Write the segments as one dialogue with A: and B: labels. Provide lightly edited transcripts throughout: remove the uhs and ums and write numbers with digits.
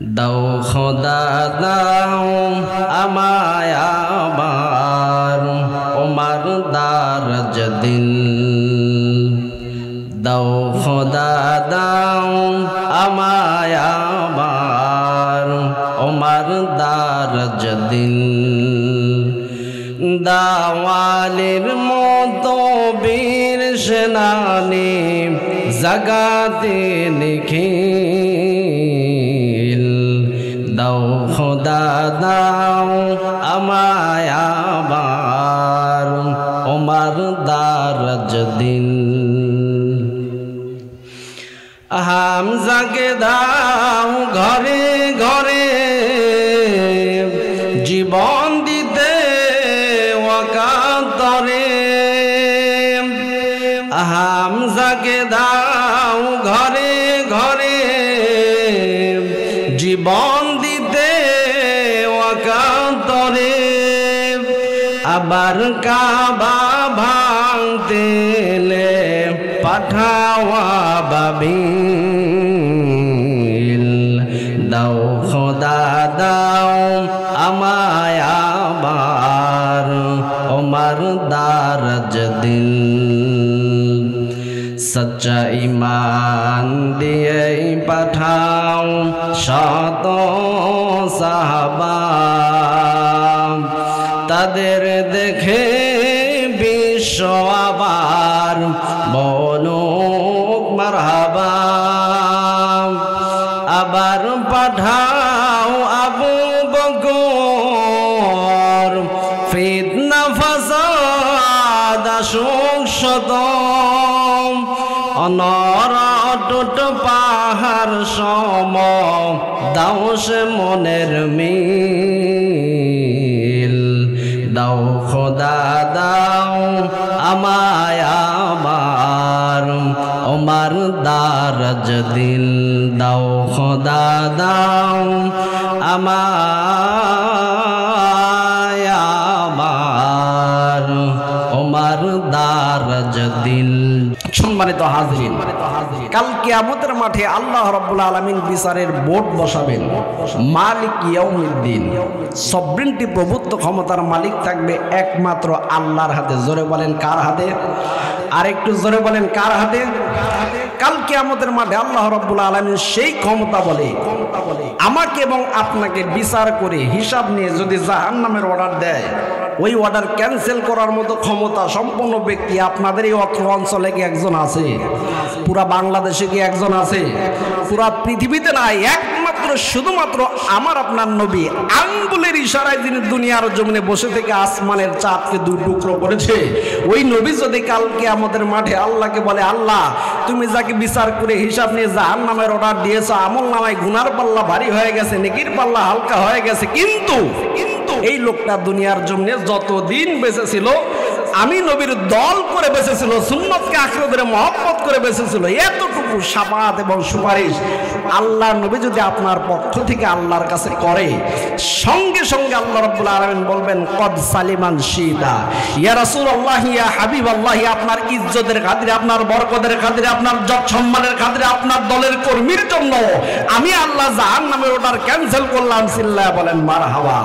A: দাও খোদা দাও আমায় আবার ওমার দারাজ দিল। দাও খোদা দাও আমায় আবার ওমার দারাজ দিল। দাওয়ালের মতো বীর সেনানি জাগাতে নিখিল। দাও খোদা দাও আমায় আবার ওমার দারাজ দিল। হামজাকে দাও ঘরে ঘরে জীবন দিতে ওয়াকাতরে। হামজাকে দাও ঘরে ঘরে জীবন দিতে ওয়াকাতরে। আবার কাবা ভাঙতে পাঠাওয়া বাবিল। দাও খোদা দাও আমায় আবার ওমার দারাজ দিল। সচ্চা ঈমান দিয়ে পাঠাও শত সাহাবা। তাদের দেখে বিশ্ব আবার বলুক মারহাবা। আবার পাঠাও আবু বকর ফিতনা ফাসাদ আসুক শত। অনরটুট পাহাড় সম দাও সে মনের মিল। দাও খোদা দাও আমায় আবার ওমার দারাজ দিল। দাও খোদা দাও আমায় আবার ওমার দারাজ দিল। সম্মানিত হাজরিন, কাল কিয়ামতের মাঠে আল্লাহ রাব্বুল আলামিন বিচারের বোর্ড বসাবেন। মালিক ইয়াউমিদ্দিন, সবরিনটি প্রভুত্ব ক্ষমতার মালিক থাকবে একমাত্র আল্লাহর হাতে। জোরে বলেন কার হাতে? আর একটু জোরে বলেন কার হাতে? কাল কিয়ামতের মাঠে আল্লাহ রাব্বুল আলামিন সেই ক্ষমতা বলে আমাকে এবং আপনাকে বিচার করে হিসাব নিয়ে যদি জাহান্নামের অর্ডার দেয়, ওই অর্ডার ক্যান্সেল করার মতো ক্ষমতা সম্পন্ন ব্যক্তি আপনাদের এই অত্র অঞ্চলে কি একজন আছে? পুরা বাংলাদেশে কি একজন আছে? পুরা পৃথিবীতে নাই। একমাত্র শুধুমাত্র আমার আপনার নবী আঙ্গুলের ইশারায় যিনি দুনিয়ার জমিনে বসে থেকে আসমানের চাঁদকে দুই টুকরো করেছে, ওই নবী যদি কালকে আমাদের মাঠে আল্লাহকে বলে, আল্লাহ তুমি যাকে বিচার করে হিসাব নিয়ে জাহান্নামের অর্ডার দিয়েছো, আমল নামায় গুনার পাল্লা ভারী হয়ে গেছে, নেকির পাল্লা হালকা হয়ে গেছে, কিন্তু এই লোকটা দুনিয়ার জমিনে যতদিন বেঁচে ছিল আমি নবীর দল করে বেঁচেছিল, সুন্নতকে আঁকড়ে ধরে মহব্বত করে বেঁচেছিল, এতটুকু শাফাআত এবং সুপারিশ আল্লাহ নবী যদি আপনার পক্ষ থেকে আল্লাহর কাছে করে, সঙ্গে সঙ্গে আল্লাহ রাব্বুল আলামিন বলবেন কদ সালিমান শিদা ইয়া রাসূলুল্লাহ ইয়া হাবিবাল্লাহ। আপনার ইজ্জতের খাতিরে, আপনার বরকতের খাতিরে, আপনার যত সম্মানের খাতিরে, আপনার দলের কর্মীর জন্য আমি আল্লাহ জাহান্নামের অর্ডার ক্যান্সেল করলাম। সিল্লাহ বলেন মারহাবা।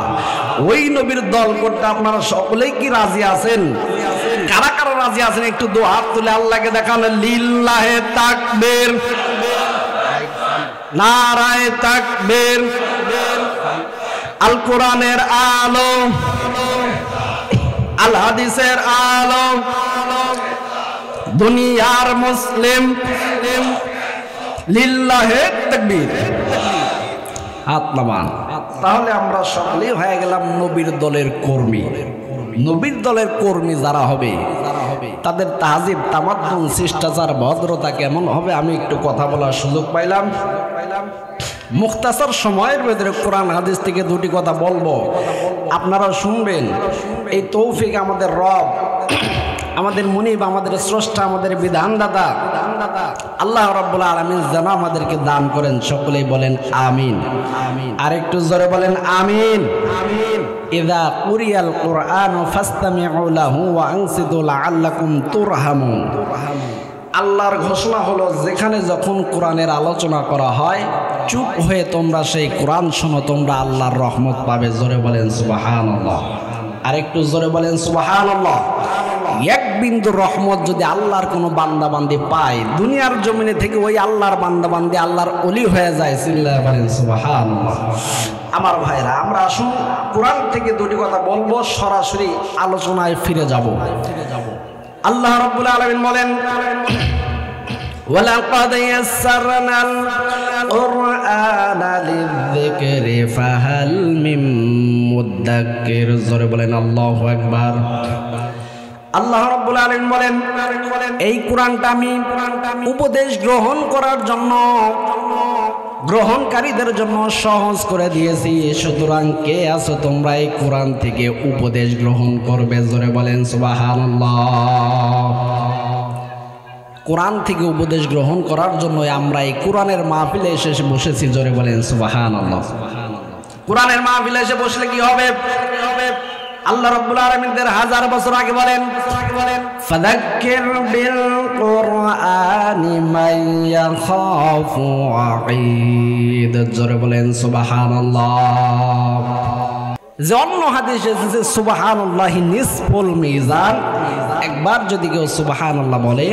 A: ওই নবীর দল করতে আপনারা সকলেই কি রাজি আছেন? কারা কারা রাজি আছেন একটু দু হাত তুলে আল্লাহকে দেখান। লিল্লাহে তাকবীর, নারায়ে তাকবীর। আল কোরআনের আলো, আল হাদিসের আলো, দুনিয়ার মুসলিম, লিল্লাহে তাকবীর। হাত নামান। তাহলে আমরা সকলেই হয়ে গেলাম নবীর দলের কর্মী। নবীর দলের কর্মী যারা হবে তাদের তাহজিব, তামাদ্দুন, শিষ্টাচার, ভদ্রতা কেমন হবে আমি একটু কথা বলার সুযোগ পাইলাম। মুখতাসার সময়ের ভেতরে কোরআন হাদিস থেকে দুটি কথা বলবো, আপনারা শুনবেন। এই তৌফিক আমাদের রব, আমাদের মুনিব, আমাদের স্রষ্টা, আমাদের বিধানদাতা আল্লাহ রাব্বুল আলামিন যেন আমাদেরকে দান করেন। সকলেই বলেন আমিন। আর একটু জোরে বলেন আমিন। ইযা কুরিয়াল কুরআন ফাসতামিউ লাহু ওয়া আনসিতু লাআল্লাকুম তুরহামুন। আল্লাহর ঘোষণা হলো যেখানে যখন কোরআনের আলোচনা করা হয় চুপ হয়ে তোমরা সেই কোরআন শোনো, তোমরা আল্লাহর রহমত পাবে। জোরে বলেন সুবহানাল্লাহ। আর একটু জোরে বলেন সুবহানাল্লাহ। এক বিন্দু রহমত যদি আল্লাহর কোনো বান্দা বান্দি পায়, দুনিয়ার জমিনে থেকে ওই আল্লাহর বান্দা বান্দি আল্লাহর ওলি হয়ে যায়। চিল্লায়ে বলেন সুবহানাল্লাহ। আমার ভাইরা, আমরা আসুন কোরআন থেকে দুটি কথা বলবো, সরাসরি আলোচনায় ফিরে যাব। আল্লাহ রাব্বুল আলামিন বলেন, ওয়ালাকাদ ইয়াসসারনাল কুরআনা লিযিকরি ফাহাল মিন মুদ্দাক্কির। জোরে বলেন আল্লাহু আকবার। আল্লাহ রাব্বুল আলামিন বলেন, এই কোরআনটা আমি উপদেশ গ্রহণ করার জন্য, গ্রহণকারীদের জন্য সহজ করে দিয়েছি। সুতরাং কে আছো তোমরা এই কোরআন থেকে উপদেশ গ্রহণ করবে? জোরে বলেন সুবহানাল্লাহ। কোরআন থেকে উপদেশ গ্রহণ করার জন্য আমরা এই কোরআনের মাহফিলে এসে বসেছি। জোরে বলেন সুবহানাল্লাহ। কোরআনের মাহফিলে এসে বসলে কি হবে? আল্লাহ রাব্বুল আলামিন 1000 বছর আগে বলেন, ফাযাক্কির বিল কুরআনি মান ইয়াখাফু ওয়াঈদ। জোরে বলেন সুবহানাল্লাহ। যে অন্য হাদিসে এসেছে সুবহানাল্লাহি নিসফুল মিজান, একবার যদি কেউ সুবহানাল্লাহ বলে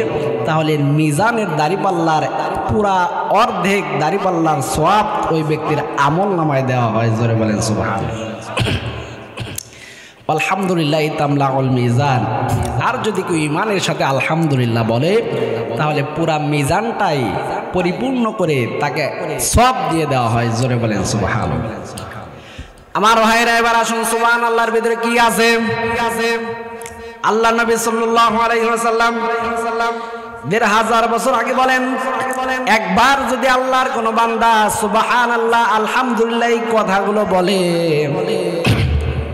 A: তাহলে মিজানের দাড়িপাল্লার পুরা অর্ধেক দাড়িপাল্লার সওয়াব ওই ব্যক্তির আমল নামায় দেওয়া হয়। জোরে বলেন সুবহানাল্লাহ। আলহামদুলিল্লাহ তামলাউল মিজান। আর যদি কেউ ইমানের সাথে আলহামদুলিল্লাহ বলে তাহলে পুরা মিজানটাই পরিপূর্ণ করে তাকে সওয়াব দিয়ে দেওয়া হয়। জোরে বলেন সুবহানাল্লাহ। আমার ভাইরা, এবার আসুন সুবহানাল্লাহর ভিতরে কি আছে। আল্লাহ নবী সাল্লাল্লাহু আলাইহি ওয়াসাল্লাম 1000 বছর আগে বলেন, একবার যদি আল্লাহর কোনো বান্দা সুবহানাল্লাহ আলহামদুলিল্লাহ এই কথাগুলো বলে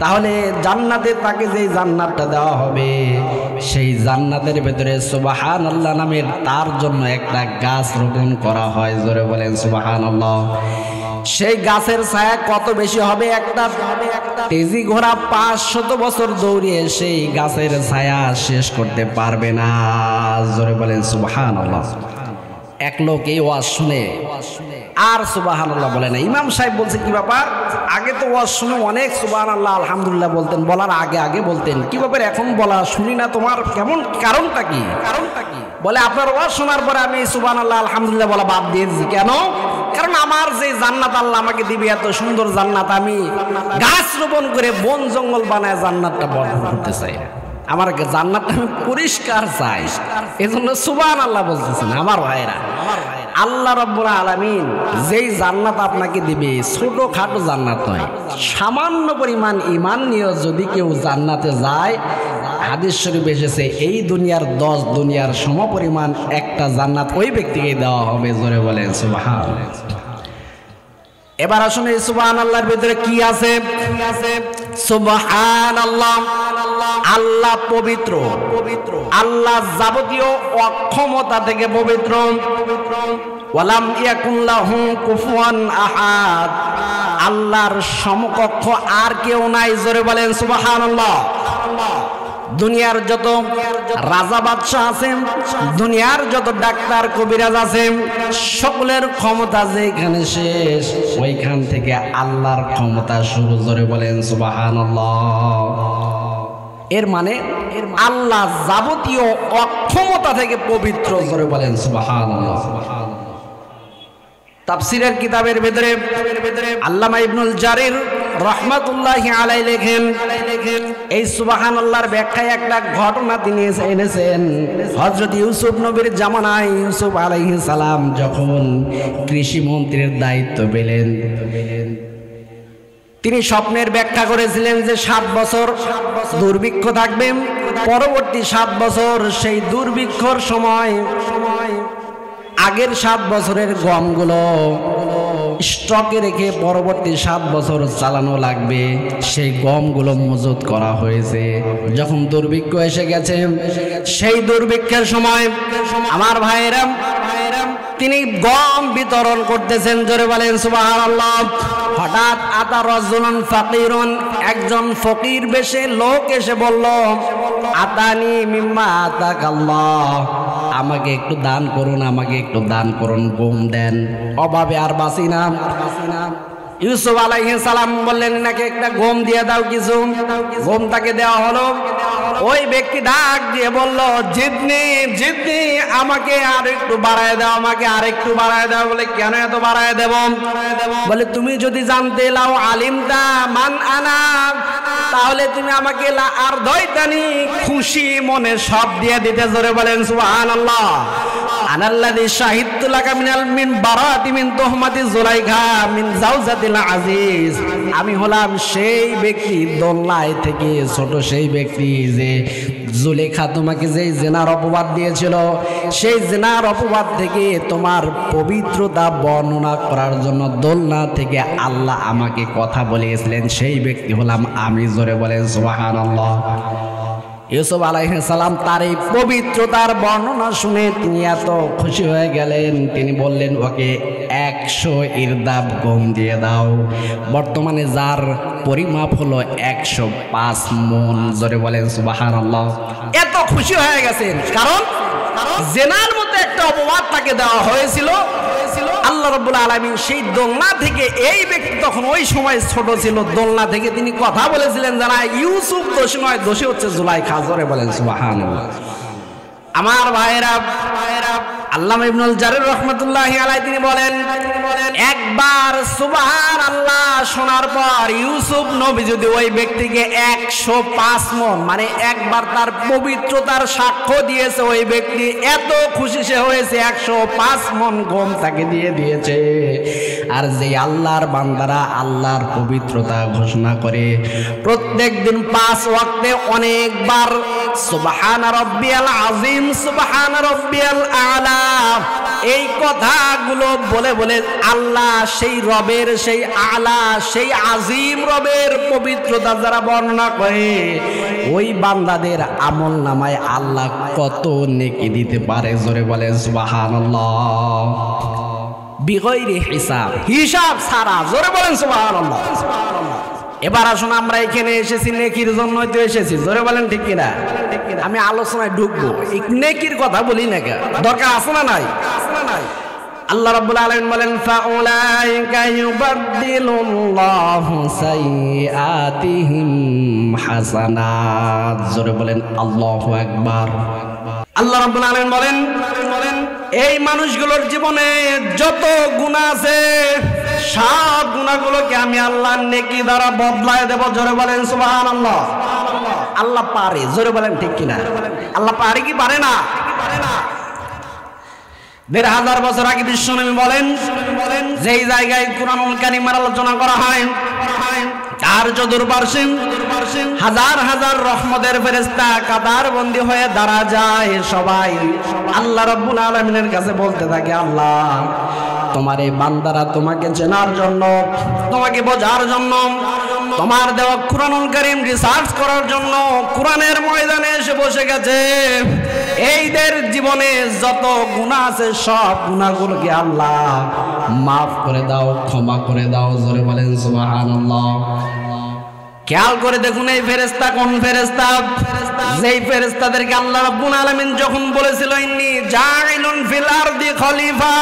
A: তাহলে জান্নাতে তাকে যেই জান্নাতটা দেওয়া হবে সেই জান্নাতের ভেতরে সুবহানাল্লাহ নামের তার জন্য একটা গাছ রোপণ করা হয়। জোরে বলেন সুবহানাল্লাহ। সেই গাছের ছায়া কত বেশি হবে? একটা তেজি ঘোড়া 500 বছর দৌড়িয়ে সেই গাছের ছায়া শেষ করতে পারবে না। জোরে বলেন সুবহানাল্লাহ। এক লোক এই ওয়াজ শুনে আর সুবহানাল্লাহ বলে না। ইমাম সাহেব বলছে, কি ব্যাপার? আগে তো ওয়াজ শুনে অনেক সুবহানাল্লাহ আলহামদুলিল্লাহ বলতেন, বলার আগে আগে বলতেন, কি ব্যাপার এখন বলা শুনি না? তোমার কেমন কারণটা কি? বলে, আপনার ওয়াজ শোনার পরে আমি সুবহানাল্লাহ আলহামদুলিল্লাহ বলা বাদ দিয়েছি। কেন? কারণ আমার যে জান্নাত আল্লাহ আমাকে দিবে, এত সুন্দর জান্নাত, আমি গাছ রোপণ করে বন জঙ্গল বানায় জান্নাতটা বর্ণনা করতে চাই না। আমার জান্নাতটা আমি পরিষ্কার চাই, এজন্য সুবহানাল্লাহ বলতেছেন। আমার ভাইরা, আল্লাহ রাব্বুল আলামিন যেই জান্নাত আপনাকে দিবে ছোটখাটো জান্নাত নয়, সামান্য পরিমাণ ঈমান নিয়ে যদি কেউ জান্নাতে যায়, হাদিস শরীফে এসেছে এই দুনিয়ার 10 দুনিয়ার সমপরিমাণ একটা জান্নাত ওই ব্যক্তিকে দেওয়া হবে। জোরে বলেন সুবহানাল্লাহ। এবার আসুন এই সুবহানাল্লাহর ভিতরে কি আছে? সুবহানাল্লাহ, আল্লাহ পবিত্র, আল্লাহ যাবতীয় অক্ষমতা থেকে পবিত্র। ওয়ালাম ইয়াকুন লাহু কুফুয়ান আহাদ, আল্লাহর সমকক্ষ আর কেউ নাই। জোরে বলেন সুবহানাল্লাহ। দুনিয়ার যত রাজা বাদশাহ আছেন, দুনিয়ার যত ডাক্তার কবিরাজ আছেন, সকলের ক্ষমতা যেখানে শেষ ওইখান থেকে আল্লাহর ক্ষমতা শুরু। জোরে বলেন সুবহানাল্লাহ। এর মানে আল্লাহ যাবতীয় অক্ষমতা থেকে পবিত্র। জোরে বলেন সুবহানাল্লাহ। তাফসীরের কিতাবের ভিতরে আল্লামা ইবনুল জারির রাহমাতুল্লাহি আলাইহি লেখেন, এই সুবহানাল্লাহর ব্যাখ্যায় একটা ঘটনা তিনি এনেছেন। হযরত ইউসুফ নবীর জামানায় ইউসুফ আলাইহিস সালাম যখন কৃষি মন্ত্রীর দায়িত্ব পেলেন, তিনি স্বপ্নের ব্যাখ্যা করেছিলেন যে 7 বছর দুর্ভিক্ষ থাকবে, পরবর্তী 7 বছর সেই দুর্ভিক্ষর সময় আগের 7 বছরের গমগুলো স্টকে রেখে পরবর্তী 7 বছর চালানো লাগবে, সেই গমগুলো মজুত করা হয়েছে। যখন দুর্ভিক্ষ এসে গেছে, সেই দুর্ভিক্ষের সময় আমার ভাইয়েরা তিনি গম বিতরণ করতেছেন। জোরে বলেন সুবহানাল্লাহ। হঠাৎ আতা রাজুলুন ফাকিরুন, একজন ফকির বেশে লোক এসে বলল, আতানি মিম্মা আতাকাল্লাহ, আমাকে একটু দান করুন, আমাকে একটু দান করুন, গম দেন, অভাবে আর বাঁচি না। ইউসুফ আলাইহিস সালাম বললেন নাকি একটা গম দিয়ে দাও, কিছু গম তাকে দেওয়া হলো। ওই ব্যক্তি ডাক দিয়ে বলল, জিদনি জিদনি, আমাকে আর একটু বাড়ায় দাও, আমাকে আর একটু বাড়ায় দাও। বলে কেন এত বাড়ায় দেব? বলে তুমি যদি জানতে লাও আলিমতা মান আনা, তাহলে তুমি আমাকে আর দয়তানি খুশি মনে সব দিয়ে দিতে। জোরে বলেন সুবহানাল্লাহ। আনাল্লাযী শাহিদতু লাকা মিন বারাতি মিন তুহমাতি যুলাইখা মিন জাওজাতিল আজিজ, আমি হলাম সেই ব্যক্তি দোলনায় থেকে ছোট সেই ব্যক্তি যে জুলেখা তোমাকে যে জিনার অপবাদ দিয়েছিল, সেই জিনার অপবাদ থেকে তোমার পবিত্রতা বর্ণনা করার জন্য দোলনা থেকে আল্লাহ আমাকে কথা বলিয়েছিলেন, সেই ব্যক্তি হলাম আমি। জোরে বলেন সুবহানাল্লাহ। ইউসুফ আলাইহিস সালাম তার এই পবিত্রতার বর্ণনা শুনে তিনি এত খুশি হয়ে গেলেন, তিনি বললেন ওকে 100 ইরদাব গম দিয়ে দাও। বর্তমানে যার পরিমাপ হলো 105 মন। জোরে বলেন সুবহানাল্লাহ। এত খুশি হয়ে গেছেন, কারণ জেনার মধ্যে একটা অপবাদ তাকে দেওয়া হয়েছিল। আল্লাহ রাব্বুল আলামিন সেই দোলনা থেকে, এই ব্যক্তি তখন ওই সময় ছোট ছিল, দোলনা থেকে তিনি কথা বলেছিলেন জানা ইউসুফ দোষী নয়, দোষী হচ্ছে জুলাইখা। জোরে বলেন সুবহানাল্লাহ। আমার ভাইরা, আল্লামা ইবনুল জারির রাহমাতুল্লাহি আলাইহি তিনি বলেন, একবার সুবহানাল্লাহ শোনার পর ইউসুফ নবী যদি ওই ব্যক্তিকে 105 মন, মানে একবার তার পবিত্রতার সাক্ষ্য দিয়েছে, ওই ব্যক্তি এত খুশি সে হয়েছে, 105 মন গম তাকে দিয়ে দিয়েছে। আর যে আল্লাহর বান্দারা আল্লাহর পবিত্রতা ঘোষণা করে প্রত্যেক দিন 5 ওয়াক্তে অনেকবার সুবহান রাব্বিয়াল আযীম, সুবহান রাব্বিয়াল আ'লা, এই কথাগুলো বলে বলে আল্লাহ সেই রবের, সেই আলা, সেই আজিম রবের পবিত্রতা যারা বর্ণনা করে, ওই বান্দাদের আমল নামায় আল্লাহ কত নেকি দিতে পারে। জোরে বলেন সুবহানাল্লাহ। বিগৈরি হিসাব, হিসাব ছাড়া। জোরে বলেন সুবহানাল্লাহ। এবার আসুন, আমরা এখানে এসেছি নেকির জন্যই তো এসেছি। জোরে বলেন ঠিক কিনা? আমি আলোচনায় ঢুকবো, এই নেকির কথা বলি না, দরকার আছে না নাই? আল্লাহ রাব্বুল আলামিন বলেন, ফাউলাইকা ইউবাদদিলুল্লাহু সাইয়্যাতিহিম হাসানাত। জোরে বলেন আল্লাহু আকবার। আল্লাহ রাব্বুল আলামিন বলেন, এই মানুষগুলোর জীবনে যত গুনাহ আছে সব গুনাহগুলোকে আমি আল্লাহ নেকি দ্বারা বদলায় দেব। জোরে বলেন সুবহানাল্লাহ। আল্লাহ পারে। জোরে বলেন ঠিক কিনা? আল্লাহ পারে কি পারে না? ১৫০০ বছর আগে বিশ্বনবী বলেন, যেই জায়গায় কুরআনুল কারীমের আলোচনা করা হয় তার চতুর্পার্শ্বে হাজার হাজার রহমতের ফেরেশতা কাতার বন্দী হয়ে দাঁড়া যায়। সবাই আল্লাহ রাব্বুল আলামিনের কাছে বলতে থাকে, আল্লাহ তোমার এই বান্দারা তোমাকে চেনার জন্য, তোমাকে বোঝার জন্য, তোমার দেওয়া কুরআনুল কারীম রিসার্চ করার জন্য কুরআনের ময়দানে এসে বসে গেছে। এইদের জীবনে যত গুনাহ আছে সব গুনাহগুলোকে আল্লাহ মাফ করে দাও, ক্ষমা করে দাও। জোরে বলেন সুবহানাল্লাহ। খেয়াল করে দেখুন এই ফেরেশতা কোন ফেরেশতা? যেই ফেরেশতাদেরকে আল্লাহ রাব্বুল আলামিন যখন বলেছিল, ইন্নী জাইলুন ফিল আরদি খলিফা,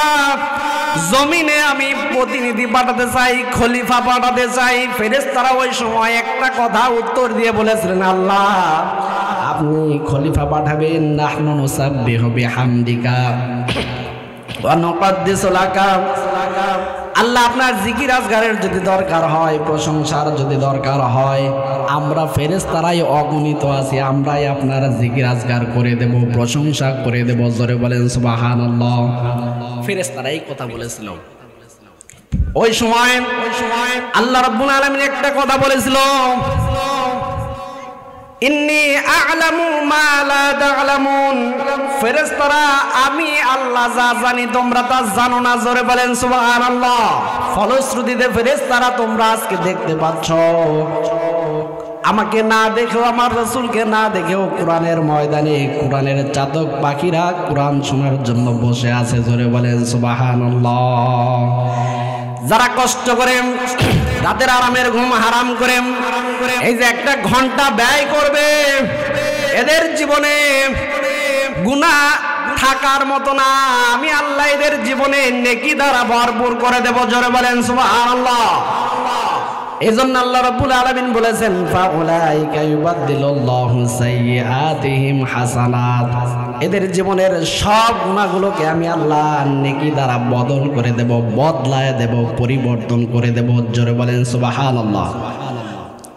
A: জমিনে আমি প্রতিনিধি পাঠাতে চাই, খলিফা পাঠাতে চাই, ফেরেশতারা ওই সময় একটা কথা উত্তর দিয়ে বলেছিলেন, আল্লাহ আপনি খলিফা পাঠাবেন, নাহনু নুসাব্বিহু বিহামদিকা ওয়া নুকদ্দিসু লাকা। আল্লাহ আপনার জিকির আজগারের যদি দরকার হয়, প্রশংসার যদি দরকার হয়, আমরা ফেরেশতারাই অগণিত আছি, আমরাই আপনার জিকির আজগার করে দেব, প্রশংসা করে দেব। জোরে বলেন সুবহানাল্লাহ। ফেরেশতারা এই কথা বলেছিল। ওই সময় আল্লাহ রাব্বুল আলামিন একটা কথা বলেছিল, ইন্নী আ'লামু মা লা তা'লামুন। ফেরেশতারা আমি আল্লাহ যা জানি তোমরা তা জানো না। জোরে বলেন সুবহানাল্লাহ। ফলশ্রুতিতে ফেরেশতারা তোমরা আজকে দেখতে পাচ্ছ, আমাকে না দেখেও, আমার রাসূলকে না দেখেও কোরআনের ময়দানে কোরআনের চাতক পাখিরা কোরআন শোনার জন্য বসে আছে। জোরে বলেন সুবহানাল্লাহ। যারা কষ্ট করে রাতের আরামের ঘুম হারাম করে এই যে 1 ঘন্টা ব্যয় করবে, এদের জীবনে গুনাহ থাকার মতো না, আমি আল্লাহ এদের জীবনে নেকি দ্বারা ভরপুর করে দেব। জোরে বলেন সুবহানাল্লাহ। এজন্য আল্লাহ রাব্বুল আলামিন বলেছেন ফাউলাইকা ইউবাদদিলুল্লাহু সাইয়্যাতিহিম হাসানাত, এদের জীবনের সব গুনাহগুলোকে আমি আল্লাহ নেকি দ্বারা বদল করে দেব, বদলায় দেব, পরিবর্তন করে দেব। জোরে বলেন সুবহানাল্লাহ।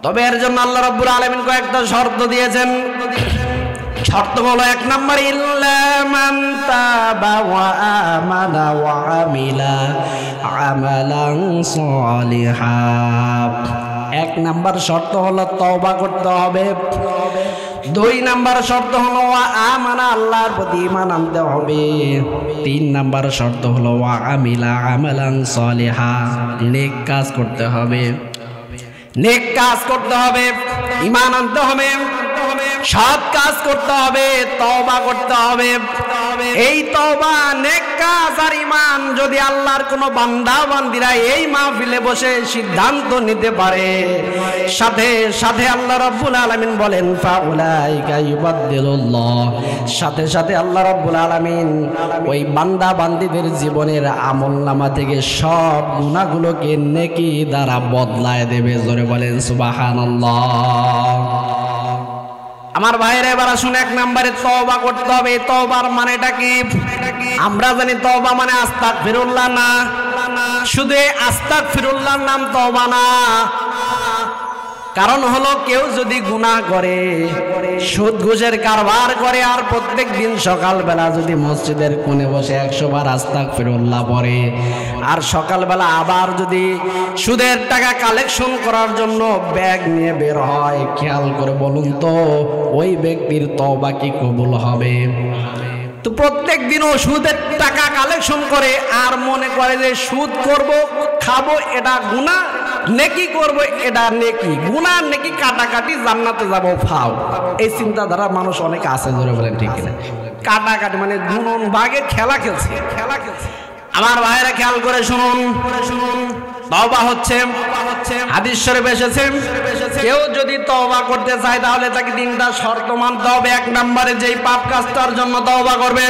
A: তবে এর জন্য আল্লাহ রাব্বুল আলামিন কয়েকটা শর্ত দিয়েছেন। শর্ত হলো 1 নম্বর ইল্লা মান তাবা ওয়া আমানা ওয়া আমিলা আমালান সালিহা। 1 নম্বর শর্ত হলো তওবা করতে হবে। 2 নম্বর শর্ত হলো ওয়া আমানা, আল্লাহর প্রতি ঈমান আনতে হবে। 3 নম্বর শর্ত হলো ওয়া আমিলা আমালান সালিহা, নেক কাজ করতে হবে। নেক কাজ করতে হবে, ঈমান আনতে হবে, সৎ কাজ করতে হবে, তওবা করতে হবে। এই তওবা, নেক কাজ আর ঈমান যদি আল্লাহর কোনো বান্দা বান্দিরা এই মাহফিলে বসে সিদ্ধান্ত নিতে পারে, সাথে সাথে আল্লাহ রাব্বুল আলামিন বলেন ফাউলাইকা ইউবাদদিলুল্লাহ, সাথে সাথে আল্লাহ রাব্বুল আলামিন ওই বান্দা বান্দিদের জীবনের আমলনামা থেকে সব গুনাহগুলোকে নেকি দ্বারা বদলায় দেবে। জোরে বলেন সুবহানাল্লাহ। আমার ভাইরা এবার আসুন, 1 নম্বরে তওবা করতে হবে। তওবার মানেটা কি? আমরা জানি তওবা মানে আস্তাগফিরুল্লাহ না, শুধু আস্তাগফিরুল্লাহর নাম তওবা না। কারণ হলো কেউ যদি গুনাহ করে, সুদ ঘুষের কারবার করে, আর প্রত্যেক দিন সকালবেলা যদি মসজিদের কোণে বসে 100 বার আস্তাগফিরুল্লাহ পড়ে, আর সকালবেলা আবার যদি সুদের টাকা কালেকশন করার জন্য ব্যাগ নিয়ে বের হয়, খেয়াল করে বলুন তো ওই ব্যক্তির তওবা কি কবুল হবে? তো প্রত্যেক দিন ও সুদের টাকা কালেকশন করে আর মনে করে যে সুদ করব, খাবো, এটা গুনাহ, নেকি করব, এটা নেকি। গুনাহ নেকি কাটাকাটি, জান্নাতে যাব ফাও। এই চিন্তাধারা মানুষ অনেক আছে। জোরে বলেন ঠিক কিনা? কাটাকাটি মানে গুণন ভাগে খেলা খেলছে। আমার ভাইরা খেয়াল করে শুনুন, তওবা হচ্ছে হাদিস শরীফে এসেছে, কেউ যদি তওবা করতে চায় তাহলে তাকে 3টা শর্ত মানতে হবে। 1 নম্বরে যেই পাপ কাজটার জন্য তওবা করবে,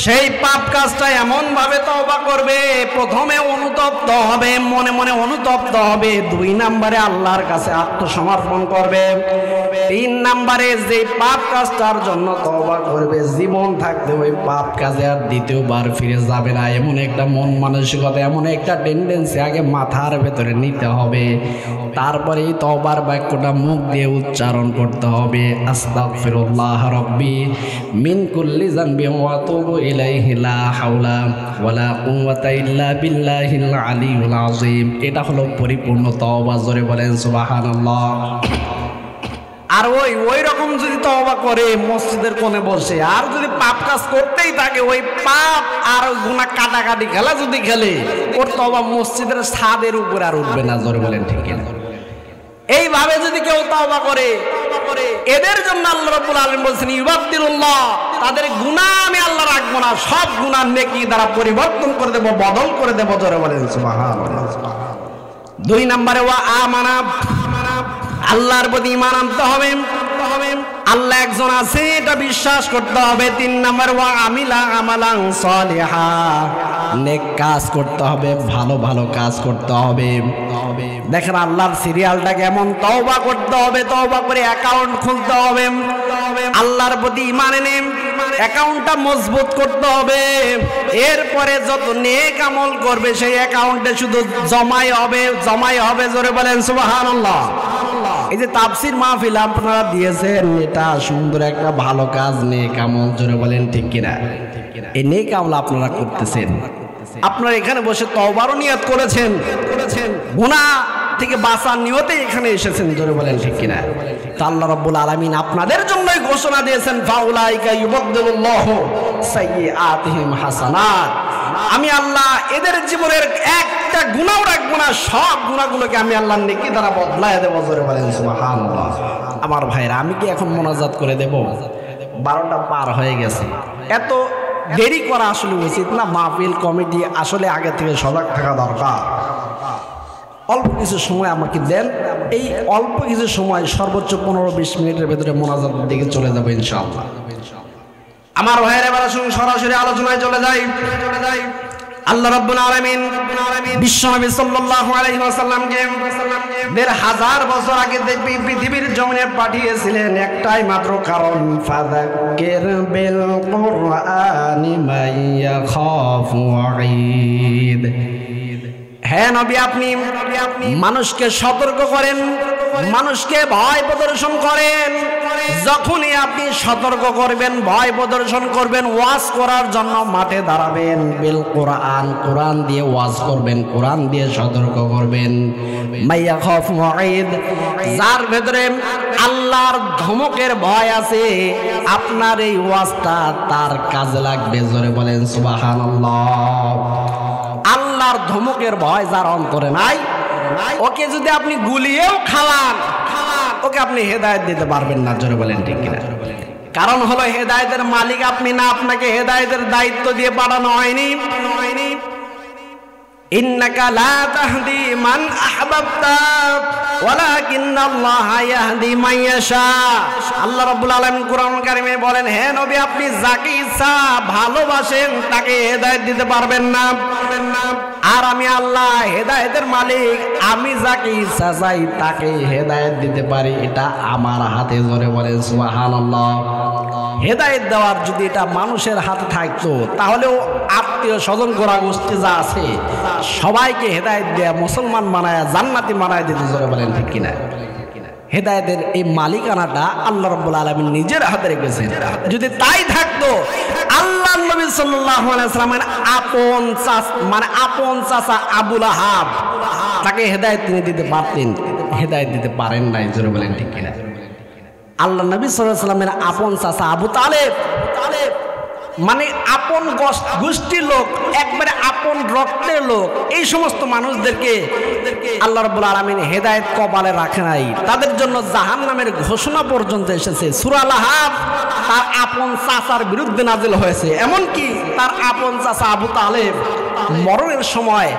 A: সেই পাপ কাজটা এমন ভাবে তওবা করবে, প্রথমে অনুতপ্ত হবে, মনে মনে অনুতপ্ত হবে। 2 নম্বরে আল্লাহর কাছে আত্মসমর্পণ করবে। 3 নম্বরে যে পাপ কাজটার জন্য তওবা করবে, জীবন থাকতে ওই পাপ কাজে আর দ্বিতীয়বার ফিরে যাবে না। এমন একটা মন মানসিকতা, এমন একটা টেন্ডেন্সি আগে মাথার ভেতরে নিতে হবে। তারপরে এই তওবার বাক্যটা মুখ দিয়ে উচ্চারণ করতে হবে, আস্তাগফিরুল্লাহ রাব্বি মিন কুল্লি যানবি ওয়া আতুবু ইলাইহি লা হাওলা ওয়ালা কুওয়াতা ইল্লা বিল্লাহিল আলিয়্যিল আযীম। এটা হলো পরিপূর্ণ তওবা। জোরে বলেন সুবহানাল্লাহ। আর ওই রকম যদি তওবা করে মসজিদের কোণে বসে, আর যদি পাপ কাজ করতেই থাকে, ওই পাপ আর গুনাহ কাটাকাটি খেলা যদি খেলে, ওর তওবা মসজিদের ছাদের উপরে আর উঠবে না। জোরে বলেন ঠিক কিনা? এইভাবে যদি কেউ তওবা করে, এদের জন্য আল্লাহ রাব্বুল আলামিন বলেছেন ইউবাদদিলুল্লাহ, তাদের গুনাহ আমি আল্লাহ রাখবো না, সব গুনাহ নেকি দ্বারা পরিবর্তন করে দেব, বদল করে দেব। জোরে বলেন সুবহানাল্লাহ। 2 নম্বরে ওয়া আমানা, আল্লাহর প্রতি ঈমান আনতে হবে, আল্লাহ একজন আছে এটা বিশ্বাস করতে হবে। 3 নম্বর ওয়া আমিলা আমালান সালিহা, নেক কাজ করতে হবে, ভালো ভালো কাজ করতে হবে। দেখেন আল্লাহর সিরিয়ালটা কেমন। তওবা করতে হবে, তওবা করে অ্যাকাউন্ট খুলতে হবে, আল্লাহর প্রতি ঈমান এনে অ্যাকাউন্টটা মজবুত করতে হবে। এরপরে যত নেক আমল করবে সেই অ্যাকাউন্টে শুধু জমাই হবে। জোরে বলেন সুবহানাল্লাহ। এই যে তাফসীর মাহফিল আপনারা দিয়েছেন, এটা সুন্দর একটা ভালো কাজ, নেক আমল। জোরে বলেন ঠিক কিনা? এই নেক আমল আপনারা করতেছেন, আপনারা এখানে বসে তওবারও নিয়ত করেছেন, গুনাহ থেকে বাঁচার নিয়তে এখানে এসেছেন। জোরে বলেন ঠিক কিনা? তা আল্লাহ রাব্বুল আলামিন আপনাদের জন্যই ঘোষণা দিয়েছেন ফাউলাইকা ইউবাদদিলুল্লাহু সাইয়্যাতিহিম হাসানাত। আমি আল্লাহ এদের জীবনের একটা গুনাহ রাখবো না, সব গুনাহগুলোকে আমি আল্লাহ নেকি দ্বারা বদলায় দেব। জোরে বলেন সুবহানাল্লাহ। আমার ভাইরা, আমি কি এখন মোনাজাত করে দেব? 12টা পার হয়ে গেছে। এত দেরি করা আসলে উচিত না। মাহফিল কমিটি আসলে আগে থেকে সজাগ থাকা দরকার। অল্প কিছু সময় আমাকে দেন, এই অল্প কিছু সময়, সর্বোচ্চ 15-20 মিনিটের ভেতরে মোনাজাতের দিকে চলে যাবো ইনশাআল্লাহ। আমার ভাইয়ের এবার সরাসরি আলোচনায় চলে যাই। আল্লাহ রাব্বুল আলামিন বিশ্বনবী সাল্লাল্লাহু আলাইহি ওয়াসাল্লামকে ১৫০০ বছর আগে দেখবি পৃথিবীর জমিনে পাঠিয়েছিলেন একটাই মাত্র কারণ, ফাযাক্কির বিল কুরআনি মাইয়া খাফু ওয়াঈদ। হ্যাঁ নবী, আপনি মানুষকে সতর্ক করেন, মানুষকে ভয় প্রদর্শন করেন। যখনই আপনি সতর্ক করবেন, ভয় প্রদর্শন করবেন, ওয়াজ করার জন্য মাঠে দাঁড়াবেন, বিল কোরআন, কোরআন দিয়ে ওয়াজ করবেন, কোরআন দিয়ে সতর্ক করবেন। মাইয়া খাফ ওয়াঈদ, যার ভেতরে আল্লাহর ধমকের ভয় আছে, আপনার এই ওয়াজটা তার কাজে লাগবে। জোরে বলেন সুবহানাল্লাহ। আল্লাহর ধমকের ভয় যার অন্তরে নাই, ওকে যদি আপনি গুলিয়েও খাওয়ান, ওকে আপনি হেদায়েত দিতে পারবেন না। জোরে বলেন ঠিক কিনা? কারণ হলো হেদায়েতের মালিক আপনি না, আপনাকে হেদায়েতের দায়িত্ব দিয়ে পাঠানো হয়নি। ইন্নাকা লা তাহদি মান আহবাবতা ওয়ালাকিন্নাল্লাহা ইয়াহদি মান ইয়াশা। আল্লাহ রাব্বুল আলামিন কোরআন কারীমে বলেন, হে নবী, আপনি যাকে ইচ্ছা ভালোবাসেন তাকে হেদায়েত দিতে পারবেন না। আর আমি আল্লাহ হেদায়েতের মালিক, আমি যাকে ইচ্ছা চাই তাকে হেদায়েত দিতে পারি, এটা আমার হাতে। জোরে বলেন সুবহানাল্লাহ। হেদায়েত দেওয়ার যদি এটা মানুষের হাতে থাকতো, তাহলেও আত্মীয় স্বজন গোড়া গোষ্ঠী যা আছে সবাইকে হেদায়েত দেয়া, মুসলমান বানায়, জান্নাতি বানায় দিতে। জোরে বলেন ঠিক কিনা? হেদায়েতের এই মালিকানাটা আল্লাহ রাব্বুল আলামিন নিজের হাতে রেখেছেন। যদি তাই থাকতো, আল্লাহ নবী সাল্লাল্লাহু আলাইহি ওয়াসাল্লামের আপন চাচা আবু লাহাব, তাকে হেদায়েত তিনি দিতে পারতেন, হেদায়েত দিতে পারেন নাই। জোরে বলেন ঠিক কিনা? আল্লাহ নবী সাল্লাল্লাহু আলাইহি ওয়াসাল্লামের আপন চাচা আবু তালেব, মানে আপন গোষ্ঠীর লোক, একবারে আপন রক্তের লোক, এই সমস্ত মানুষদেরকে আল্লাহ রাব্বুল আলামিন হেদায়েত কপালে রাখে নাই। তাদের জন্য জাহান্নামের ঘোষণা পর্যন্ত এসেছে। সূরা লাহাব তার আপন চাচার বিরুদ্ধে নাজিল হয়েছে। এমনকি তার আপন চাচা আবু তালেব মরণের সময়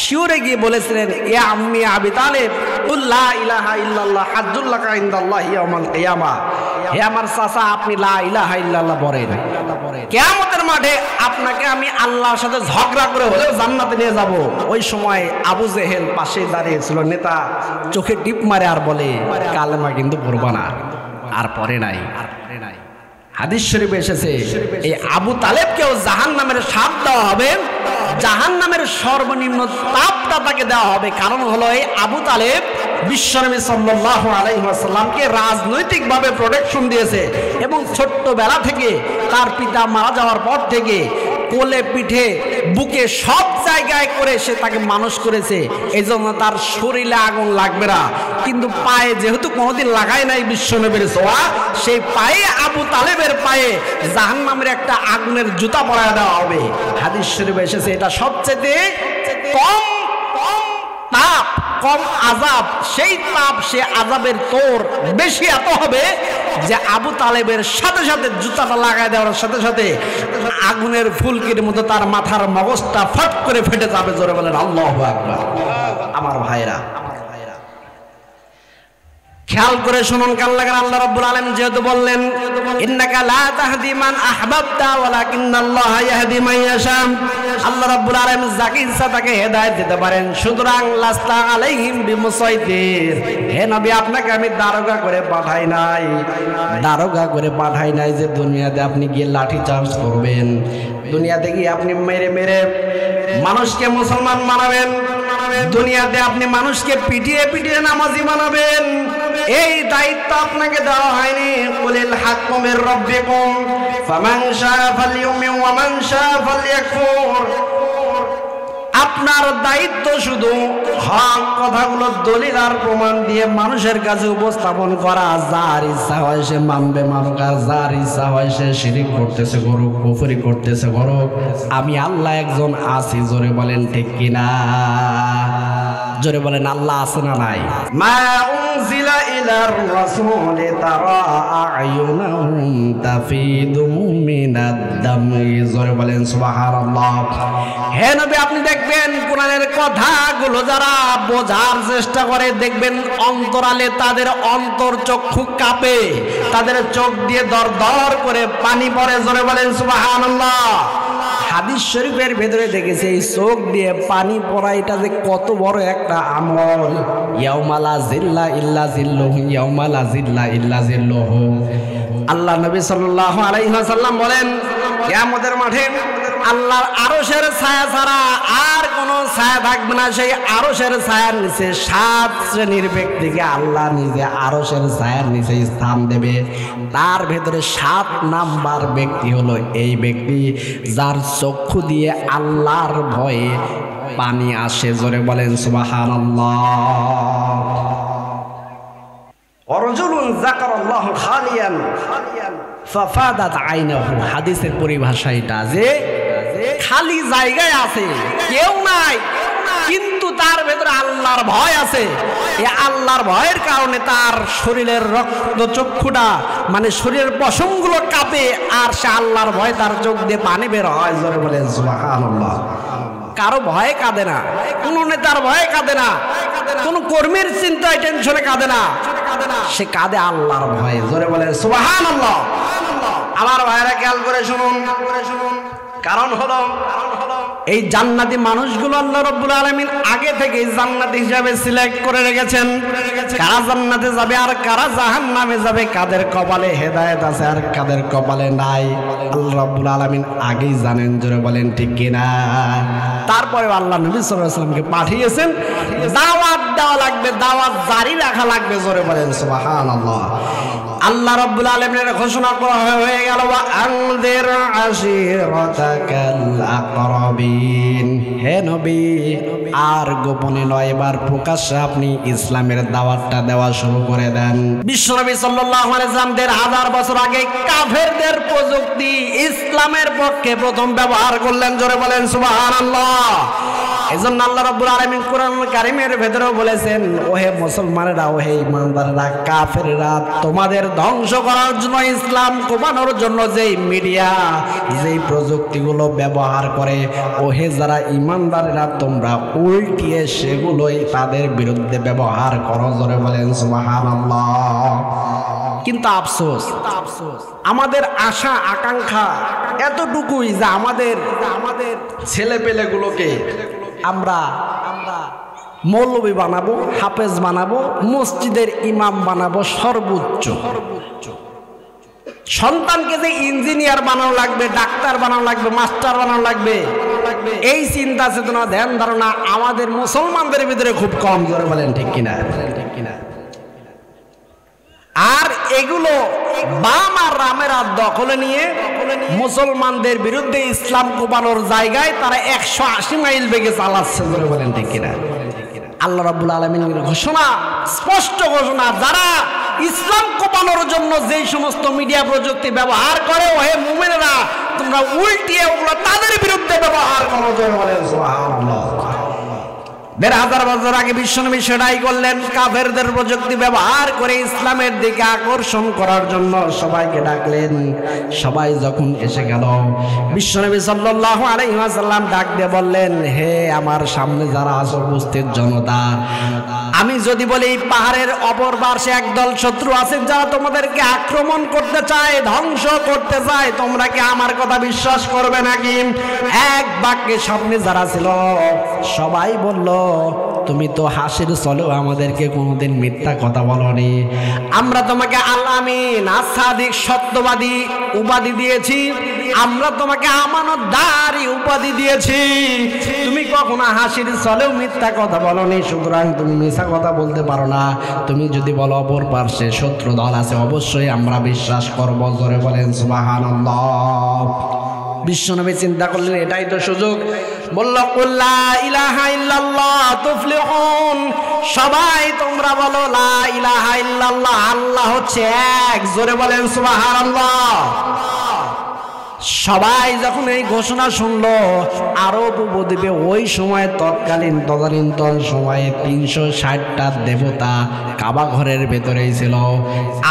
A: শিওরে গিয়ে বলেছিলেন, ইয়া আম্মি আবি তালেব কুল লা ইলাহা ইল্লাল্লাহ হাজ্জুল লাকা ইনদাল্লাহি ইয়াউমাল কিয়ামা। হে আমার চাচা, আপনি লা ইলাহা ইল্লাল্লাহ বলেন, কিয়ামতের মাঠে আপনাকে আমি আল্লাহর সাথে ঝগড়া করে হলেও জান্নাতে নিয়ে যাব। ওই সময় আবু জেহেল পাশে দাঁড়িয়েছিল, নেতা চোখে টিপ মারে আর বলে, কালেমা কিন্তু পড়বা না। আর পরে নাই। হাদিস শরীফে এসেছে, এই আবু তালেবকেও জাহান্নামের শাপ দেওয়া হবে, জাহান্নামের সর্বনিম্ন তাপটা তাকে দেওয়া হবে। কারণ হলো এই আবু তালেব বিশ্বনবী সাল্লাল্লাহু আলাইহি ওয়াসাল্লামকে রাজনৈতিকভাবে প্রোটেকশন দিয়েছে, এবং ছোট্টবেলা থেকে তার পিতা মারা যাওয়ার পর থেকে কোলে পিঠে বুকে সব জায়গায় করে সে তাকে মানুষ করেছে। এই জন্য তার শরীরে আগুন লাগবে না, কিন্তু পায়ে যেহেতু কোনোদিন লাগায় নাই বিশ্বনবীর ছোঁয়া, সেই পায়ে আবু তালেবের পায়ে জাহান্নামের একটা আগুনের জুতা পরায় দেওয়া হবে। হাদিস শরীফে এসেছে, এটা সবচেয়ে কম তাপ, কম আযাব। সেই তাপ, সে আযাবের তোর বেশি এত হবে যে আবু তালেবের সাথে সাথে জুতাটা লাগায় দেওয়ার সাথে সাথে আগুনের ফুলকির মতো তার মাথার মগজটা ফট করে ফেটে যাবে। জোরে বলেন আল্লাহু আকবার। আমার ভাইরা, খেয়াল করে শুনুন, কান লাগান। আল্লাহ রাব্বুল আলামিন যেহেতু বললেন, ইন্নাকা লা তাহদি মান আহবাবতা ওয়ালাকিন্নাল্লাহা ইয়াহদি মান ইয়াশা, আল্লাহ রাব্বুল আলামিন যাকে ইচ্ছা তাকে হেদায়েত দিতে পারেন। সুতরাং লাস্তা আলাইহিম বিমুসাইতির, হে নবী, আপনাকে আমি দারোগা করে পাঠাই নাই, দারোগা করে পাঠাই নাই যে দুনিয়াতে আপনি গিয়ে লাঠি চার্জ করবেন, দুনিয়াতে গিয়ে আপনি মেরে মেরে মানুষকে মুসলমান বানাবেন, দুনিয়াতে আপনি মানুষকে পিটিয়ে পিটিয়ে নামাজি বানাবেন। এই দায়িত্ব আপনাকে দেওয়া হয়নি। কুলিল হাক্কু মির রাব্বিকুম ফামান শাআ ফালইউমিন ওয়া মান শাআ ফালইয়াকফুর। আপনার দায়িত্ব শুধু হক কথাগুলো দলিল আর প্রমাণ দিয়ে মানুষের কাছে উপস্থাপন করা। যার ইচ্ছা হয় সে মানবে মানুক, আর যার ইচ্ছা হয় সে শিরিক করতেছে করুক, কুফরি করতেছে করুক, আমি আল্লাহ একজন আছি। জোরে বলেন ঠিক কিনা? জোরে বলেন আল্লাহ আছে না নাই? মা উনজিলা ইলার রাসূল তারা আয়ুনাহুম তাফিদু মিনাদ দামি। জোরে বলেন সুবহানাল্লাহ। হে নবী আপনি দেখবেন কোরআনের কথাগুলো যারা বোঝার চেষ্টা করে দেখবেন অন্তরালে তাদের অন্তর চক্ষু কাঁপে, তাদের চোখ দিয়ে দরদর করে পানি পড়ে। জোরে বলেন সুবহানাল্লাহ। হাদিস শরীফের ভেতরে দেখেছি এই চোখ দিয়ে পানি পড়া এটা যে কত বড় একটা আমল। ইয়াউমা লা জিল্লা ইল্লা জিল্লুহু, ইয়াউমা লা জিল্লা ইল্লা জিল্লুহু। আল্লাহ নবী সাল্লাল্লাহু আলাইহি ওয়াসাল্লাম বলেন কিয়ামতের মাঠে আল্লাহর আরশের ছায়া ছাড়া আর কোনো ছায়া থাকবে না। সেই আরশের ছায়ার নিচে 7 শ্রেণীর ব্যক্তিকে আল্লাহ নিজে আরশের ছায়ার নিচে স্থান দেবে। তার ভেতরে 7 নাম্বার ব্যক্তি হলো এই ব্যক্তি যার চক্ষু দিয়ে আল্লাহর ভয়ে পানি আসে। জোরে বলেন সুবহানাল্লাহ। ওয়ারাজুলুন যাকারাল্লাহু খালিয়ান ফাফাদাত আইনাহু। হাদিসের পরিভাষা এটা যে খালি জায়গায় আছে, কেউ নাই, কিন্তু তার ভেতরে আল্লাহর ভয় আছে। এই আল্লাহর ভয়ের কারণে তার শরীরের রক্ত চক্ষুটা মানে শরীরের পশমগুলো কাঁপে, আর সে আল্লাহর ভয় তার চোখ দিয়ে পানি বের হয়। জোরে বলেন সুবহানাল্লাহ। কারো ভয়ে কাঁদে না, কোন নেতার ভয়ে কাঁদে না, কোন কর্মীর চিন্তায় টেনশনে কাঁদে না, সে কাঁদে আল্লাহর ভয়ে। জোরে বলেন সুবহানাল্লাহ। আমার ভাইরা খেয়াল করে শুনুন, কারণ হলো এই জান্নাতি মানুষগুলো আল্লাহ রাব্বুল আলামিন আগে থেকে জান্নাতি হিসাবে সিলেক্ট করে রেখেছেন। কারা জান্নাতে যাবে আর কারা জাহান্নামে যাবে, কাদের কপালে হেদায়েত আছে আর কাদের কপালে নাই, আল্লাহ রাব্বুল আলামিন আগেই জানেন। জোরে বলেন ঠিক কিনা? তারপরে আল্লাহ নবী সাল্লাল্লাহু আলাইহি ওয়াসাল্লামকে পাঠিয়েছেন, দাওয়াত দেওয়া লাগবে, দাওয়াত জারি রাখা লাগবে। জোরে বলেন সুবহানাল্লাহ। আল্লাহ রাব্বুল আলামিনের ঘোষণা করা হয়ে গেল ওয়া আনজির আশিরাতাকাল আকরাবিন। হে নবী আর গোপনে নয়, এবার প্রকাশ্যে আপনি ইসলামের দাওয়াতটা দেওয়া শুরু করে দেন। বিশ্বনবী সাল্লাল্লাহু আলাইহি ওয়াসাল্লাম ১৫০০ বছর আগে কাফেরদের প্রযুক্তি ইসলামের পক্ষে প্রথম ব্যবহার করলেন। জোরে বলেন সুবহানাল্লাহ। এজন্য আল্লাহ রাব্বুল আলামিন কোরআনুল কারীমের ভেতরেও বলেছেন, ওহে মুসলমানেরা, ওহে ঈমানদারেরা, কাফেররা তোমাদের ধ্বংস করার জন্য, ইসলাম কমানোর জন্য যেই মিডিয়া যেই প্রযুক্তিগুলো ব্যবহার করে, ওহে যারা ঈমানদারেরা তোমরা উল্টিয়ে সেগুলোই তাদের বিরুদ্ধে ব্যবহার করো। জোরে বলেন সুবহানাল্লাহ। কিন্তু আফসোস, আমাদের আশা আকাঙ্ক্ষা এতটুকুই যে আমাদের ছেলেপেলেগুলোকে আমরা মৌলবী বানাবো, হাফেজ বানাবো, মসজিদের ইমাম বানাবো সর্বোচ্চ। সন্তানকে যে ইঞ্জিনিয়ার বানানো লাগবে, ডাক্তার বানানো লাগবে, মাস্টার বানানো লাগবে, এই চিন্তা চেতনা ধ্যান ধারণা আমাদের মুসলমানদের ভিতরে খুব কম। জোরে বলেন ঠিক কিনা? আর এগুলো বাম আর রামের দখলে নিয়ে মুসলমানদের বিরুদ্ধে ইসলাম কোপানোর জায়গায় তারা 180 মাইল বেগে চালাচ্ছে। জোরে বলেন ঠিক কিনা? আল্লাহ রাব্বুল আলামিনের ঘোষণা, স্পষ্ট ঘোষণা, যারা ইসলাম কোপানোর জন্য যেই সমস্ত মিডিয়া প্রযুক্তি ব্যবহার করে, ওহে মুমিনেরা তোমরা উল্টিয়ে ওগুলো তাদের বিরুদ্ধে ব্যবহার করো। জোরে বলেন সুবহানাল্লাহ। ১৫০০ বছর আগে বিশ্বনবী সেটাই করলেন। কাফেরদের প্রযুক্তি ব্যবহার করে ইসলামের দিকে আকর্ষণ করার জন্য সবাইকে ডাকলেন। সবাই যখন এসে গেল, বিশ্বনবী সাল্লাল্লাহু আলাইহি ওয়াসাল্লাম ডাক দিয়ে বললেন, হে আমার সামনে যারা আছে উপস্থিত জনতা, আমি যদি বলি এই পাহাড়ের অপর পার্শ্বে একদল শত্রু আছে যারা তোমাদেরকে আক্রমণ করতে চায়, ধ্বংস করতে চায়, তোমরা কি আমার কথা বিশ্বাস করবে নাকি? এক বাক্যে সামনে যারা ছিল সবাই বলল, তুমি তো হাসির চলেও আমাদেরকে কোনোদিন মিথ্যা কথা বলনি। আমরা তোমাকে আল আমিন, আসাদিক, সত্যবাদী উপাধি দিয়েছি। আমরা তোমাকে আমানতদারি উপাধি দিয়েছি। তুমি কখনো হাসির চলেও মিথ্যা কথা বলনি, সুতরাং তুমি মিথ্যা কথা বলতে পারো না। তুমি যদি বলো অপর পার্শ্বে শত্রু দল আছে, অবশ্যই আমরা বিশ্বাস করব। জোরে বলেন সুবহানাল্লাহ। বিশ্বনবী চিন্তা করলেন এটাই তো সুযোগ। বলল, কুল লা ইলাহা ইল্লাল্লাহ তুফলিহুন, সবাই তোমরা বলো লা ইলাহা ইল্লাল্লাহ, আল্লাহ হচ্ছে এক। জোরে বলেন সুবহানাল্লাহ। সবাই যখন এই ঘোষণা শুনলো আরব উপদ্বীপে ওই সময় তদানীন্তন সময়ে 360টা দেবতা কাবা ঘরের ভেতরেই ছিল।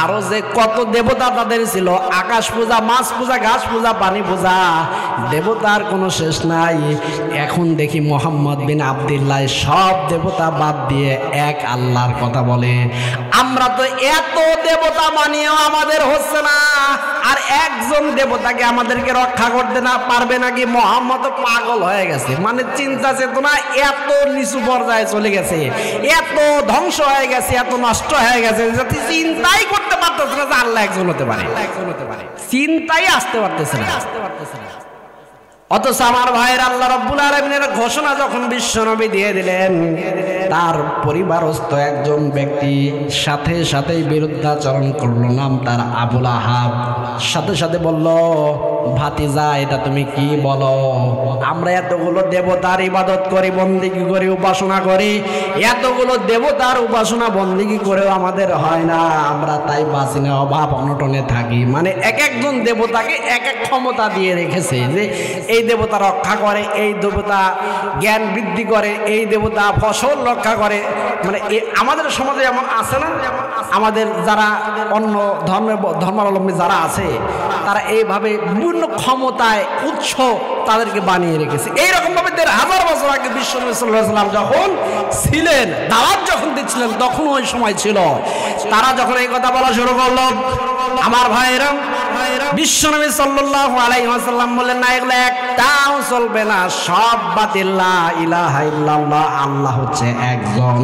A: আরো যে কত দেবতা তাদের ছিল, আকাশ পূজা, মাছ পূজা, ঘাস পূজা, পানি পূজা, দেবতার কোনো শেষ নাই। এখন দেখি মোহাম্মদ বিন আব্দুল্লাহ সব দেবতা বাদ দিয়ে এক আল্লাহর কথা বলে। আমরা তো এত দেবতা মানিয়েও আমাদের হচ্ছে না, আর একজন দেবতাকে আমাদেরকে রক্ষা করতে না পারবে নাকি? মোহাম্মদ পাগল হয়ে গেছে, মানে চিন্তা চেতনা এত নিচু পর্যায়ে চলে গেছে, এত ধ্বংস হয়ে গেছে, এত নষ্ট হয়ে গেছে, চিন্তাই করতে পারতেছে না যে আল্লাহ একজন হতে পারে, চিন্তাই আসতে পারতেছে না। অথচ আমার ভাইয়ের আল্লাহ রাব্বুল আলামিনের ঘোষণা যখন বিশ্বনবী দিয়ে দিলেন, তার পরিবারস্থ একজন ব্যক্তি সাথে সাথেই বিরুদ্ধাচরণ করলো, নাম তার আবুল আহাব। সাথে সাথে বলল, ভাতিজা এটা তুমি কি বলো? আমরা এতগুলো দেবতার ইবাদত করি, বন্দিগি করি, উপাসনা করি, এতগুলো দেবতার উপাসনা বন্দিগি করেও আমাদের হয় না, আমরা তাই বাঁচি না, অভাব অনটনে থাকি। মানে এক একজন দেবতাকে এক এক ক্ষমতা দিয়ে রেখেছে, যে এই দেবতা রক্ষা করে, এই দেবতা জ্ঞান বৃদ্ধি করে, এই দেবতা ফসল রক্ষা করে। মানে আমাদের সমাজে এমন আছে না, আমাদের যারা অন্য ধর্মাবলম্বী যারা আছে তারা এইভাবে বিভিন্ন ক্ষমতায় উৎস তাদেরকে বানিয়ে রেখেছে। এইরকম ভাবে ১৫০০ বছর আগে বিশ্বনবী সাল্লাল্লাহু আলাইহি ওয়াসাল্লাম যখন ছিলেন, দাওয়াত যখন দিচ্ছিলেন, তখন ওই সময় ছিল। তারা যখন এই কথা বলা শুরু করলো, আমার ভাইরা, বিশ্বনবী সাল্লাল্লাহু আলাইহি ওয়াসাল্লাম বললেন, না, এগুলো একটাও চলবে না, সব বাতিল। লা ইলাহা ইল্লাল্লাহ, আল্লাহ হচ্ছে একজন,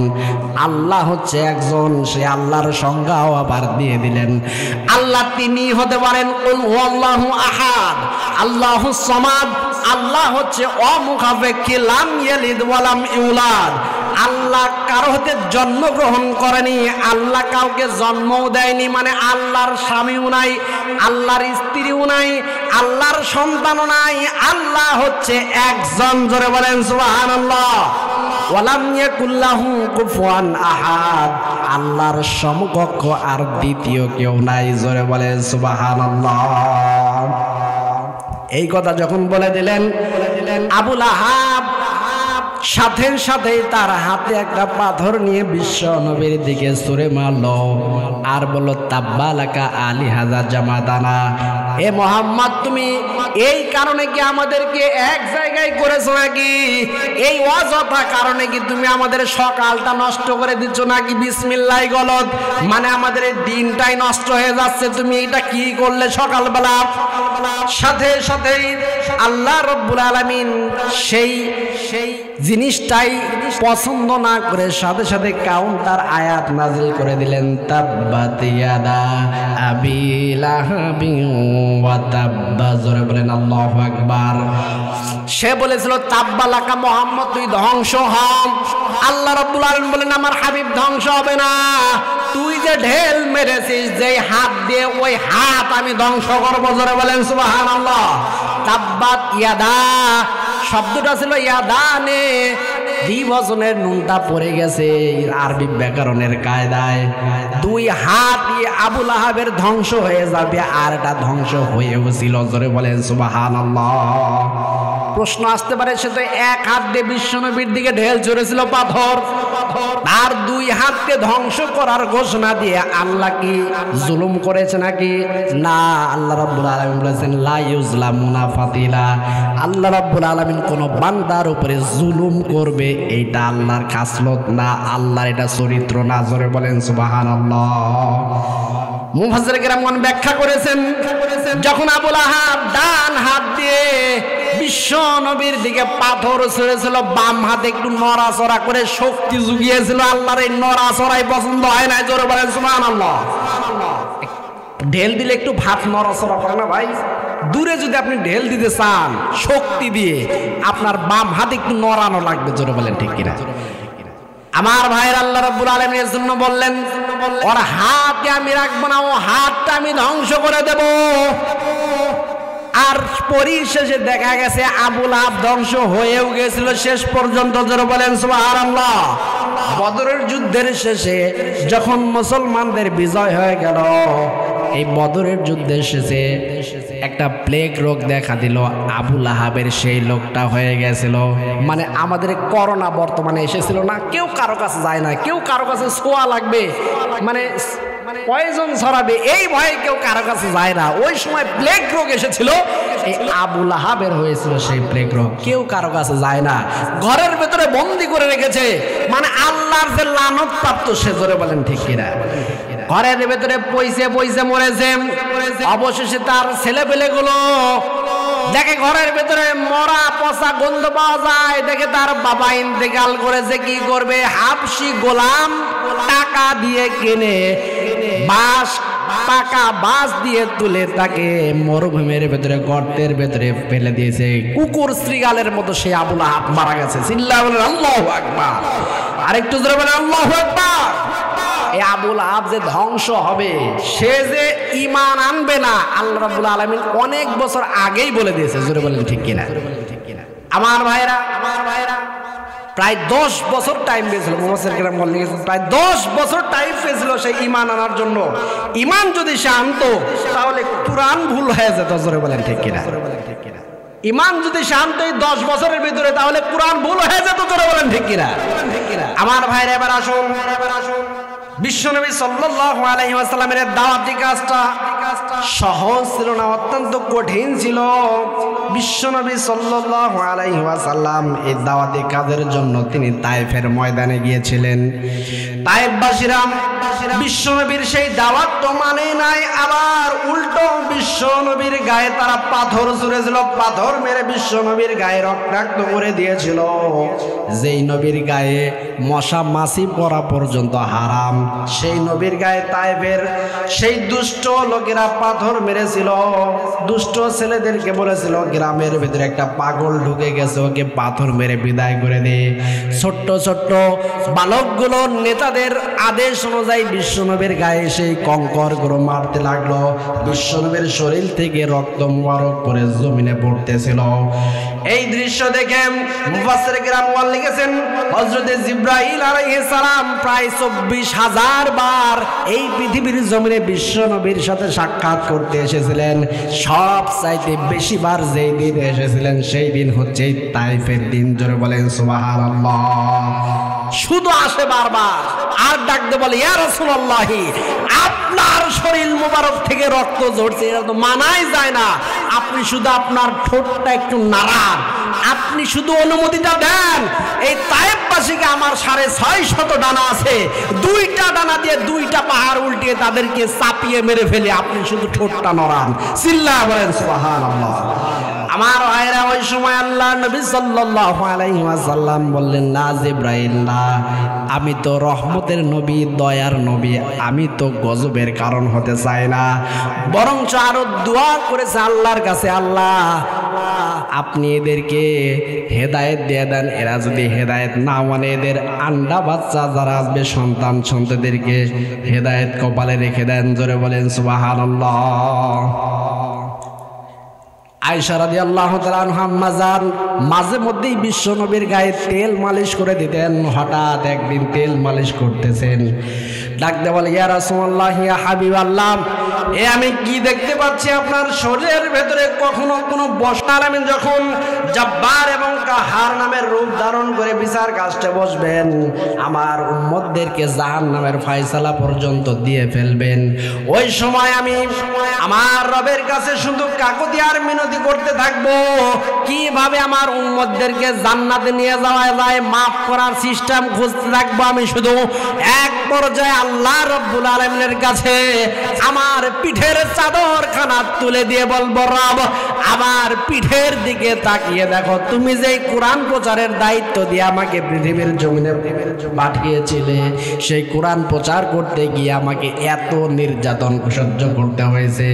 A: আল্লাহ হচ্ছে একজন। সে আল্লাহর সংজ্ঞাও আবার দিয়ে দিলেন, আল্লাহ তিনি হতে পারেন কুল হুয়াল্লাহু আহাদ, আল্লাহুস সামাদ, আল্লাহ হচ্ছে অমুখাপেক্ষী, লাম ইয়ালিদ ওয়া লাম ইউলাদ, আল্লাহ কারো হতে জন্মগ্রহণ করেনি, আল্লাহ কাউকে জন্মও দেয়নি, মানে আল্লাহর স্বামীও নাই, আল্লাহর স্ত্রীও নাই, আল্লাহর সন্তানও নাই, আল্লাহ হচ্ছে একজন। জোরে বলেন সুবহানাল্লাহ। ওয়ালাম ইয়াকুল্লাহু কুফুয়ান আহাদ, আল্লাহর সমকক্ষ আর দ্বিতীয় কেউ নাই। জোরে বলেন সুবহানাল্লাহ। এই কথা যখন বলে দিলেন, আবুল আহাব সাথে সাথেই তার হাতে একটা পাথর নিয়ে বিশ্ব নবীর দিকে ছুঁড়ে মারল আর বলল, তাব্বালাকা আলিহাযা জামাদানা, এ মুহাম্মদ, তুমি এই কারণে কি আমাদেরকে এক জায়গায় করেছো নাকি? এই অযথা কারণে কি তুমি আমাদের সকালটা নষ্ট করে দিচ্ছ নাকি? বিসমিল্লাহ গলত, মানে আমাদের এই দিনটাই নষ্ট হয়ে যাচ্ছে, তুমি এটা কি করলে সকালবেলা? সাথে সাথেই আল্লাহ রাব্বুল আলামিন সেই জিনিসটাই পছন্দ না করে সাথে সাথে কাউন্টার আয়াত নাজিল করে দিলেন, তাব্বাত ইয়াদা আবি লাহাবিন ওয়া তাব্বা। জোরে বলেন আল্লাহু আকবার। সে বলেছিল, তাব্বালাকা মুহাম্মদ, তুই ধ্বংস হ। আল্লাহ রাব্বুল আলামিন বলেন, আমার হাবিব ধ্বংস হবে না, তুই যে ঢেল মেরেছিস যেই হাত দিয়ে, ওই হাত আমি ধ্বংস করবো। জোরে বলেন সুবহানাল্লাহ। তাব্বাত ইয়াদা শব্দটা ছিল ইয়াদানে, দ্বিবচনের নুনটা পড়ে গেছে আরবি ব্যাকরণের কায়দায়। দুই হাত আবুল আহাবের ধ্বংস হয়ে যাবে, আর এটা ধ্বংস হয়েও ছিল। জোরে বলেন সুবহানাল্লাহ। প্রশ্ন আসতে পারে, সে তো এক হাত দিয়ে বিশ্বনবীর দিকে ঢেল ছুঁড়েছিল পাথর, আর দুই হাতকে ধ্বংস করার ঘোষণা দিয়ে আল্লাহ কি জুলুম করেছে নাকি? না, আল্লাহ রাব্বুল আলামিন বলেছেন, লা ইউজলামুনা ফাতিলা, আল্লাহ রাব্বুল আলামিন কোন বান্দার উপরে জুলুম করবে এইটা আল্লাহর খাসলত না, আল্লাহর এটা চরিত্র না। জোরে বলেন সুবহানাল্লাহ। মুফাসসির কেরামগণ ব্যাখ্যা করেছেন, যখন আবুল আহাব ডান হাত দিয়ে বিশ্ব নবীর দিকে পাথর ছুঁড়েছিল, বাম হাতে একটু নড়াচড়া করে শক্তি জুগিয়েছিল, আল্লাহর এই নড়াচড়াই পছন্দ হয় না। জোরে বলেন সুবহানাল্লাহ। ঢেল দিলে একটু ভাত নড়াচড়া করে না ভাই? দূরে যদি আপনি ঢেল দিতে চান শক্তি দিয়ে, আপনার বাম হাতে একটু নড়ানো লাগবে। জোরে বলেন ঠিক কিনা? আমার ভাইয়ের আল্লাহ রাব্বুল আলামিনের জন্য বললেন, ওর হাতে আমি রাখবো না, ও হাতটা আমি ধ্বংস করে দেব। আর পরিশেষে দেখা গেছে আবুল আহাব ধ্বংস হয়েও গেছিল শেষ পর্যন্ত। জোরে বলেন সুবহানাল্লাহ। বদরের যুদ্ধের শেষে যখন মুসলমানদের বিজয় হয়ে গেল, এই বদরের যুদ্ধে এসেছে, একটা প্লেগ রোগ দেখা দিল, আবু লাহাবের সেই লোকটা হয়ে গেছিল। মানে আমাদের করোনা বর্তমানে এসেছিল না, কেউ কারো কাছে যায় না, কেউ কারো কাছে ছোঁয়া লাগবে, মানে পয়জন ছড়াবে এই ভয়ে কেউ কারো কাছে যায় না। ওই সময় প্লেগ রোগ এসেছিল, এই আবু লাহাবের হয়েছিল সেই প্লেগ রোগ, কেউ কারো কাছে যায় না, ঘরের ভেতরে বন্দি করে রেখেছে। মানে আল্লাহর যে লানত প্রাপ্ত, সে জোরে বলেন ঠিক কিনা? ঘরের ভেতরে পয়সে পয়সে মরেছে। অবশেষে তার ছেলে পেলে গুলো দেখে ঘরের ভেতরে মরা পচা গন্ধ পাওয়া যায়, দেখে তার বাবা ইন্তেকাল করেছে। কি করবে? হাবশি গোলাম টাকা দিয়ে কিনে বাঁশ, পাকা বাঁশ দিয়ে তুলে তাকে মরুভূমির ভেতরে গর্তের ভেতরে ফেলে দিয়েছে। কুকুর শ্রীগালের মতো সে আবু লাহাব মারা গেছে। চিল্লায়ে বলেন আল্লাহু আকবার। আরেকটু জোরে বলেন আল্লাহু আকবার। এই আবু লাহাব যে ধ্বংস হবে, সে যে ঈমান আনবে না, আল্লাহ রাব্বুল আলামিন অনেক বছর আগেই বলে দিয়েছে। জোরে বলেন ঠিক কিনা? আমার ভাইরা, প্রায় 10 বছর টাইম পেয়েছিল। মুফাসসির কেরাম বলেন প্রায় 10 বছর টাইম পেয়েছিল সেই ঈমান আনার জন্য। ঈমান যদি সে আনতো তাহলে কুরআন ভুল হয়ে যেত। জোরে বলেন ঠিক কিনা? ঈমান যদি সে আনতো এই 10 বছরের ভিতরে, তাহলে কুরআন ভুল হয়ে যেত। জোরে বলেন ঠিক কিনা? আমার ভাইরা, এবার আসুন, বিশ্বনবী সাল্লাল্লাহু আলাইহি ওয়াসাল্লামের দাওয়াতি কাজটা সহজ ছিল না, অত্যন্ত কঠিন ছিল। বিশ্বনবী সাল্লাল্লাহু আলাইহি ওয়াসাল্লাম এই দাওয়াতি কাজের জন্য তিনি তায়েফের ময়দানে গিয়েছিলেন। তায়েফবাসীরা বিশ্বনবীর সেই দাওয়াত তো মানে নাই, আবার উল্টো বিশ্বনবীর গায়ে তারা পাথর ছুঁড়েছিল, পাথর মেরে বিশ্বনবীর গায়ে রক্তাক্ত করে দিয়েছিল। যেই নবীর গায়ে মশা মাছি পড়া পর্যন্ত হারাম, সেই নবীর গায়ে তায়েফের সেই দুষ্ট লোকেরা পাথর মেরেছিল। দুষ্ট ছেলেদেরকে বলেছিল গ্রামের ভিতরে একটা পাগল ঢুকে গেছে, ওকে পাথর মেরে বিদায় করে দে। ছোট্ট ছোট্ট বালকগুলো নেতাদের আদেশ অনুযায়ী বিশ্বনবীর গায়ে সেই কঙ্করগুলো মারতে লাগলো। বিশ্বনবীর শরীর থেকে রক্ত মোবারক করে জমিনে পড়তেছিল। এই দৃশ্য দেখে মুফাসসির কেরাম লিখেছেন, হযরত জিবরাইল আলাইহিস সালাম প্রায় 24,000 বার এই পৃথিবীর জমিনে বিশ্বনবীর সাথে সাক্ষাৎ করতে এসেছিলেন। সব চাইতে বেশি বার যেই দিন এসেছিলেন সেই দিন হচ্ছে তায়েফের দিন। জোরে বলেন সুবহানাল্লাহ। শুধু আসে বারবার আর ডাকতে বলে, ইয়া রাসূলুল্লাহ, আপনার শরীর মোবারক থেকে রক্ত ঝরছে, এটা তো মানাই যায় না। আপনি শুধু আপনার ঠোঁটটা একটু নাড়ান, আপনি শুধু অনুমতিটা দেন। এই তায়েফবাসীকে আমার 650 ডানা আছে, 2টা ডানা দিয়ে 2টা পাহাড় উল্টিয়ে তাদেরকে চাপিয়ে মেরে ফেলে, আপনি শুধু ঠোঁটটা নড়ান। চিল্লায়ে বলেন সুবহানাল্লাহ। আমার ভাইরা, ওই সময় আল্লাহ নবী সাল্লাল্লাহু আলাইহি ওয়াসাল্লাম বললেন, না জিবরাইল না, আমি তো রহমতের নবী, দয়ার নবী, আমি তো গজবের কারণ হতে চাই না। বরঞ্চ আরো দোয়া করেছে আল্লাহর কাছে, আল্লাহ আপনি এদেরকে হেদায়েত দিয়ে দেন। এরা যদি হেদায়েত না মানে, এদের আন্ডা বাচ্চা যারা আসবে সন্তান সন্ততিদেরকে হেদায়েত কপালে রেখে দেন। জোরে বলেন সুবহানাল্লাহ। আয়েশা রাদিয়াল্লাহু তাআলা আনহা মাঝে মধ্যেই বিশ্বনবীর গায়ে তেল মালিশ করে দিতেন। হঠাৎ একদিন তেল মালিশ করতেছেন, ডাকতে বলে, ইয়া রাসূলুল্লাহ, ইয়া হাবিবাল্লাহ, আমি কি দেখতে পাচ্ছি আপনার শরীরের ভেতরে কখনো কোনো বসার, আমি যখন জব্বার এবং কাহার নামের রূপ ধারণ করে বিচার কাজে বসবেন, আমার উম্মতদেরকে জাহান্নামের ফয়সালা পর্যন্ত দিয়ে ফেলবেন। ওই সময় আমি আমার রবের কাছে শুধু কাকুতিয়ার মিনতি করতে থাকবো, কিভাবে আমার উম্মতদেরকে জান্নাতে নিয়ে যাওয়া যায়, মাফ করার সিস্টেম খুঁজতে থাকবো। আমি শুধু এক পর্যায়ে আল্লাহ রাব্বুল আলামিনের কাছে আমার পিঠের চাদর খানা তুলে দিয়ে বলবো, রব, আমার পিঠের দিকে তাকিয়ে দেখো, তুমি যে কোরআন প্রচারের দায়িত্ব দিয়ে আমাকে পৃথিবীর জমিনে পাঠিয়েছিলে, সেই কোরআন প্রচার করতে গিয়ে আমাকে এত নির্যাতন সহ্য করতে হয়েছে।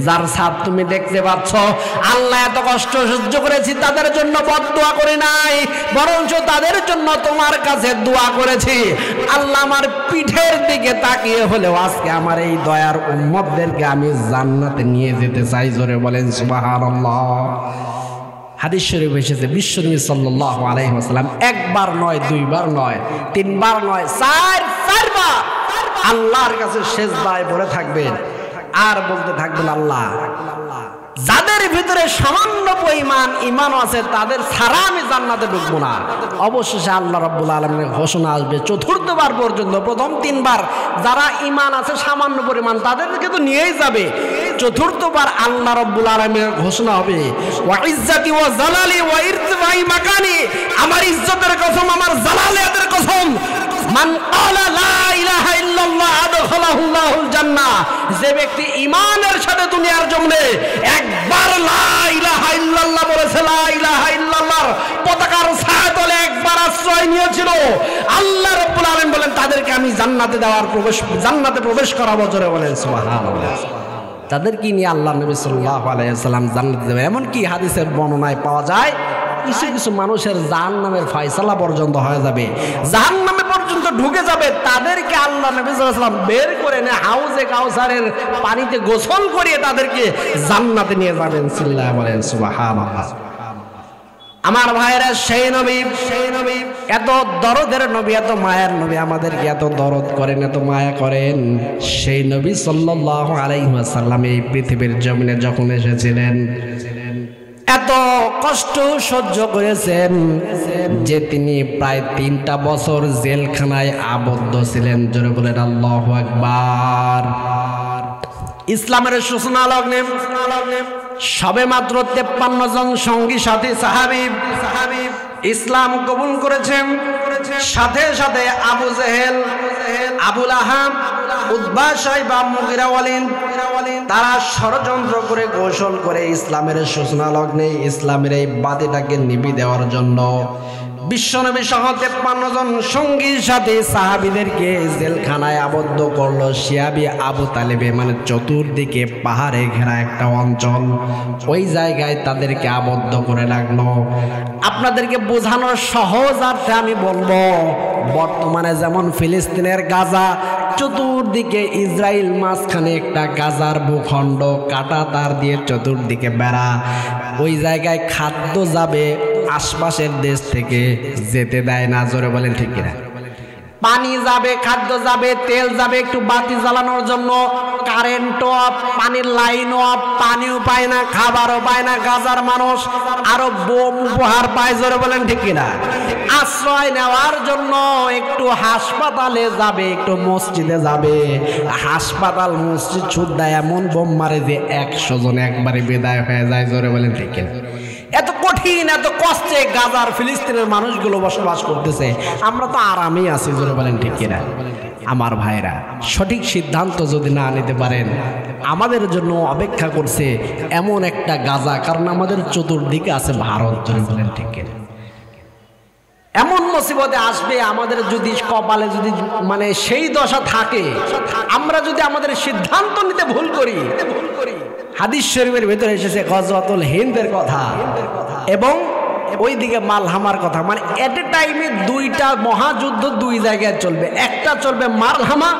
A: যার ছাপ তুমি দেখতে পাচ্ছ, আল্লাহ এত কষ্ট সহ্য করেছি, তাদের জন্য বদদোয়া করি নাই, বরঞ্চ তাদের জন্য তোমার কাছে দোয়া করেছি। আল্লাহ আমার পিঠের দিকে তাকিয়ে হলেও আজকে আমার এই দয়ার উম্মতদেরকে আমি জান্নাতে নিয়ে যেতে চাই। জোরে বলেন সুবহানাল্লাহ। হাদিস শরীফ এসেছে, বিশ্বনবী সাল্লাল্লাহু আলাইহি ওয়াসাল্লাম একবার নয়, দুইবার নয়, তিনবার নয়, চারবার আল্লাহর কাছে সেজদায় পড়ে থাকবেন। আর বলতে থাকবেন আল্লাহ যাদের ভিতরে সামান্য পরিমাণ ঈমান আছে তাদের ছাড়া আমি জান্নাতে ঢুকবো না। অবশেষে আল্লাহ রাব্বুল আলামিনের ঘোষণা আসবে চতুর্থবার পর্যন্ত। প্রথম তিনবার যারা ঈমান আছে সামান্য পরিমাণ তাদেরকে তো নিয়েই যাবে, চতুর্থবার আল্লাহ রাব্বুল আলামিনের ঘোষণা হবে ওয়া ইজ্জাতি ওয়া জালালি ওয়া ইরতিফাই মাকানি, আমার ইজ্জতের কসম, আমার জালালিয়াতের কসম, মান ক্বালা লা ইলাহা ইল্লাল্লাহ আদখালাহুল্লাহুল জান্নাহ, যে ব্যক্তি ঈমানের সাথে দুনিয়ার জমিনে একবার লা ইলাহা ইল্লাল্লাহ বলেছে, লা ইলাহা ইল্লাল্লাহর পতাকার ছায়াতলে একবার আশ্রয় নিয়েছিল, আল্লাহ রাব্বুল আলামিন বলেন তাদেরকে আমি জান্নাতে প্রবেশ করাবো। জোরে বলেন সুবহানাল্লাহ। তাদেরকে নিয়ে আল্লাহ নবী সাল্লাল্লাহু আলাইহি ওয়াসাল্লাম জান্নাতে দেবে। এমনকি হাদিসের বর্ণনায় পাওয়া যায় কিছু কিছু মানুষের জাহান্নামের ফয়সালা পর্যন্ত হয়ে যাবে, জাহান্নামে পর্যন্ত ঢুকে যাবে, তাদেরকে আল্লাহ নবী সাল্লাল্লাহু আলাইহি ওয়াসাল্লাম বের করে এনে হাউজে কাউসারের পানিতে গোসল করিয়ে তাদেরকে জান্নাতে নিয়ে যাবেন। সিল্লাহ বলেন সুবহানাল্লাহ। আমার ভাইরা সেই নবী এত দরদের নবী, এত মায়ার নবী, আমাদেরকে এত দরদ করেন, এত মায়া করেন। সেই নবী সাল্লাল্লাহু আলাইহি ওয়াসাল্লাম এই পৃথিবীর জমিনে যখন এসেছিলেন এত কষ্ট সহ্য করেছেন যে তিনি প্রায় 3টা বছর জেলখানায় আবদ্ধ ছিলেন। জোরে বলেন আল্লাহু আকবার। ইসলামের সূচনা লগ্নে সবে মাত্র 53 জন সঙ্গী সাথী সাহাবী ইসলাম কবুল করেছেন। সাথে সাথে আবু জেহেল, আবু লাহাব, উতবা, শাইবা, মুগীরা ওয়ালিদ তারা ষড়যন্ত্র করে কৌশল করে ইসলামের সূচনা লগ্নে ইসলামের এই বাতিটাকে নিভিয়ে দেওয়ার জন্য বিশ্বনবী সহ 53 জন সঙ্গী সাথী সাহাবীদেরকে জেলখানায় আবদ্ধ করলো। শিয়াবি আবু তালেবে, মানে চতুর্দিকে পাহাড়ে ঘেরা একটা অঞ্চল, ওই জায়গায় তাদেরকে আবদ্ধ করে রাখলো। আপনাদেরকে বোঝানোর সহজার্থে আমি বলবো, বর্তমানে যেমন ফিলিস্তিনের গাজা, চতুর্দিকে ইসরায়েল, মাঝখানে একটা গাজার ভূখণ্ড, কাটা তার দিয়ে চতুর্দিকে বেড়া, ওই জায়গায় খাদ্য যাবে আশপাশের দেশ থেকে যেতে দেয় না। জোরে বলেন ঠিক কিনা? পানি যাবে, খাদ্য যাবে, তেল যাবে একটু বাতি জ্বালানোর জন্য, কারেন্টও অফ, পানির লাইনও অফ, পানিও পায় না, খাবারও পায় না গাজার মানুষ, আরো বোম উপহার পায়। জোরে বলেন ঠিক কিনা? আশ্রয় নেওয়ার জন্য একটু হাসপাতালে যাবে, একটু মসজিদে যাবে, হাসপাতাল মসজিদ সুদ্ধা এমন বোম মারে যে 100 জন একবারে বিদায় হয়ে যায়। জোরে বলেন ঠিক কিনা? এত কঠিন, এত কষ্টে গাজার ফিলিস্তিনের মানুষগুলো বসবাস করতেছে, আমরা তো আরামেই আছি। জোরে বলেন ঠিক কিনা? আমার ভাইরা, সঠিক সিদ্ধান্ত যদি না নিতে পারেন, আমাদের জন্য অপেক্ষা করছে এমন একটা গাজা, কারণ আমাদের চতুর্দিকে আছে ভারত। জোরে বলেন ঠিক কিনা? এমন মুসিবতে আসবে আমাদের যদি কপালে যদি মানে সেই দশা থাকে, আমরা যদি আমাদের সিদ্ধান্ত নিতে ভুল করি। হাদিস শরীফের ভিতরে এসেছে গজওয়াতুল হিন্দের কথা এবং ওইদিকে মালহামার কথা, মানে এট এ টাইমে 2টা মহাযুদ্ধ 2 জায়গায় চলবে। একটা চলবে মালহামা,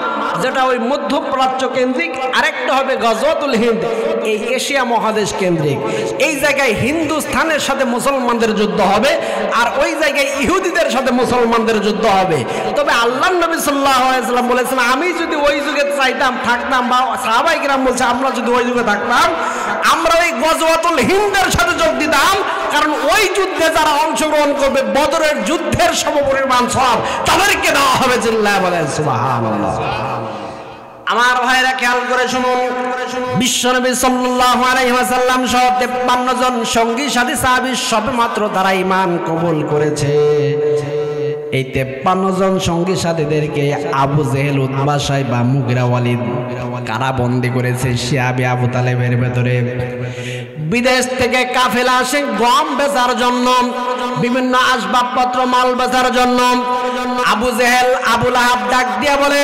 A: যেটা ওই মধ্যপ্রাচ্য কেন্দ্রিক, আরেকটা হবে গজওয়াতুল হিন্দ, এই এশিয়া মহাদেশ কেন্দ্রিক। এই জায়গায় হিন্দুস্তানের সাথে মুসলমানদের যুদ্ধ হবে, আর ওই জায়গায় ইহুদিদের সাথে মুসলমানদের যুদ্ধ হবে। তবে আল্লাহ নবী সাল্লাল্লাহু আলাইহি ওয়াসাল্লাম বলেছেন, আমি যদি ওই যুগে চাইতাম থাকতাম, বা সাহাবায়ে কিরাম বলছে আমরা যদি ওই যুগে থাকতাম, আমরা ওই গজওয়াতুল হিন্দের সাথে যোগ দিতাম, কারণ ওই যুদ্ধে যারা অংশগ্রহণ করবে বদরের যুদ্ধের সমপরিমাণ সওয়াব তাদেরকে দেওয়া হবে। জিল্লাহ বলেন সুবহানাল্লাহ। আমার ভাইরা খেয়াল করে শুনুন, বিশ্বনবী সাল্লাল্লাহু আলাইহি ওয়াসাল্লাম সহ 53 জন সঙ্গী সাথী সাহাবী সবেমাত্র তারা ঈমান কবুল করেছে। এই 53 জন সঙ্গী সাথীদেরকে আবু জেহেল, উতবা, শাইবা, মুগীরা ওয়ালিদ কারাবন্দী করেছে শিয়াবি আবু তালেবের ভেতরে। বিদেশ থেকে কাফেলা আসে গম বেচার জন্য, বিভিন্ন আসবাবপত্র মাল বেচার জন্য। আবু জেহেল, আবু লাহাব ডাক দিয়া বলে,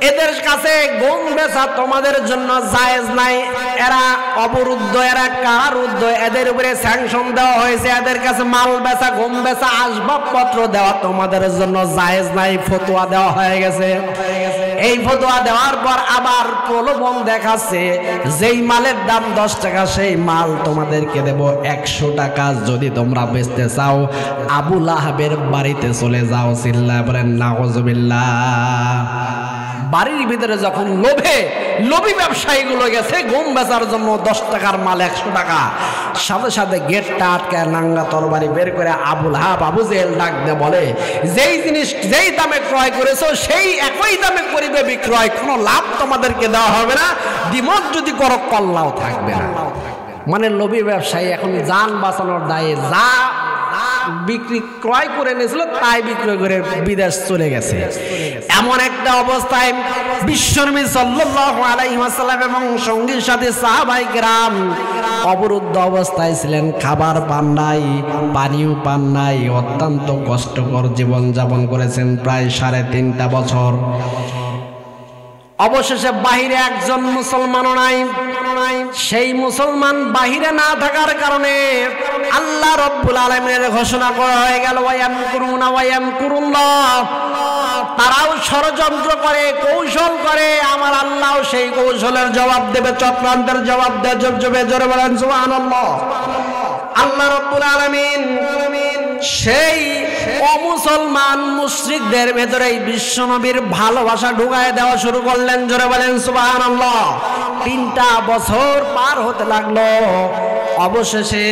A: এদের কাছে গম বেচা তোমাদের জন্য জায়েজ নাই, এরা অবরুদ্ধ, এরা কারারুদ্ধ, এদের উপরে স্যাংশন দেওয়া হয়েছে, এদের কাছে মাল বেচা, গম বেচা, আসবাবপত্র দেওয়া তোমাদের জন্য জায়েজ নাই, ফতোয়া দেওয়া হয়ে গেছে। এই ফতোয়া দেওয়ার পর আবার প্রলোভন দেখাচ্ছে, যেই মালের দাম 10 টাকা সেই মাল তোমাদেরকে দেব 100 টাকা, যদি তোমরা বেচতে চাও আবু লাহাবের বাড়িতে চলে যাও। চিল্লায় বলেন নাউজুবিল্লাহ। বাড়ির ভিতরে যখন লোভে লোভী ব্যবসায়ীগুলো গেছে গম বেচার জন্য 10 টাকার মাল 100 টাকা, সাথে সাথে গেটটা আটকায় নাঙ্গা তরবারি বের করে আবুল হাব আবু জেহেল ডাক দিয়ে বলে, যেই জিনিস যেই দামে ক্রয় করেছো সেই একই দামে করিবে বিক্রয়, কোনো লাভ তোমাদেরকে দেওয়া হবে না, দ্বিমত যদি করো কল্লাও থাকবে না। মানে লোভী ব্যবসায়ী এখন জান বাঁচানোর দায়ে যা বিক্রি ক্রয় করে নিয়েছিল তাই বিক্রয় করে বিদেশ চলে গেছে। এমন একটা অবস্থায় বিশ্বনবী সাল্লাল্লাহু আলাইহি ওয়াসাল্লাম এবং সঙ্গী সাথী সাহাবায়ে কেরাম অবরুদ্ধ অবস্থায় ছিলেন, খাবার পান নাই, পানিও পান নাই, অত্যন্ত কষ্টকর জীবন যাপন করেছেন প্রায় 3.5 বছর। অবশেষে বাহিরে একজন মুসলমানও নাই। সেই মুসলমান বাহিরে না থাকার কারণে আল্লাহ রব্বুল আলামিনের ঘোষণা করা হয়ে গেল, ওয়ায়ামকুরুনা ওয়ায়ামকুরুল্লাহ, তারাও ষড়যন্ত্র করে, কৌশল করে, আমার আল্লাহ সেই কৌশলের জবাব দেবে, চক্রান্তের জবাব দেবে। জোরে বলেন সুবহানাল্লাহ। আল্লাহ রব্বুল আলামিন সেই অমুসলমান মুশরিকদের ভেতরে বিশ্বনবীর ভালোবাসা ঢুকায় দেওয়া শুরু করলেন। জোরে বলেন সুবহানাল্লাহ। 3টা বছর পার হতে লাগলো। অবশেষে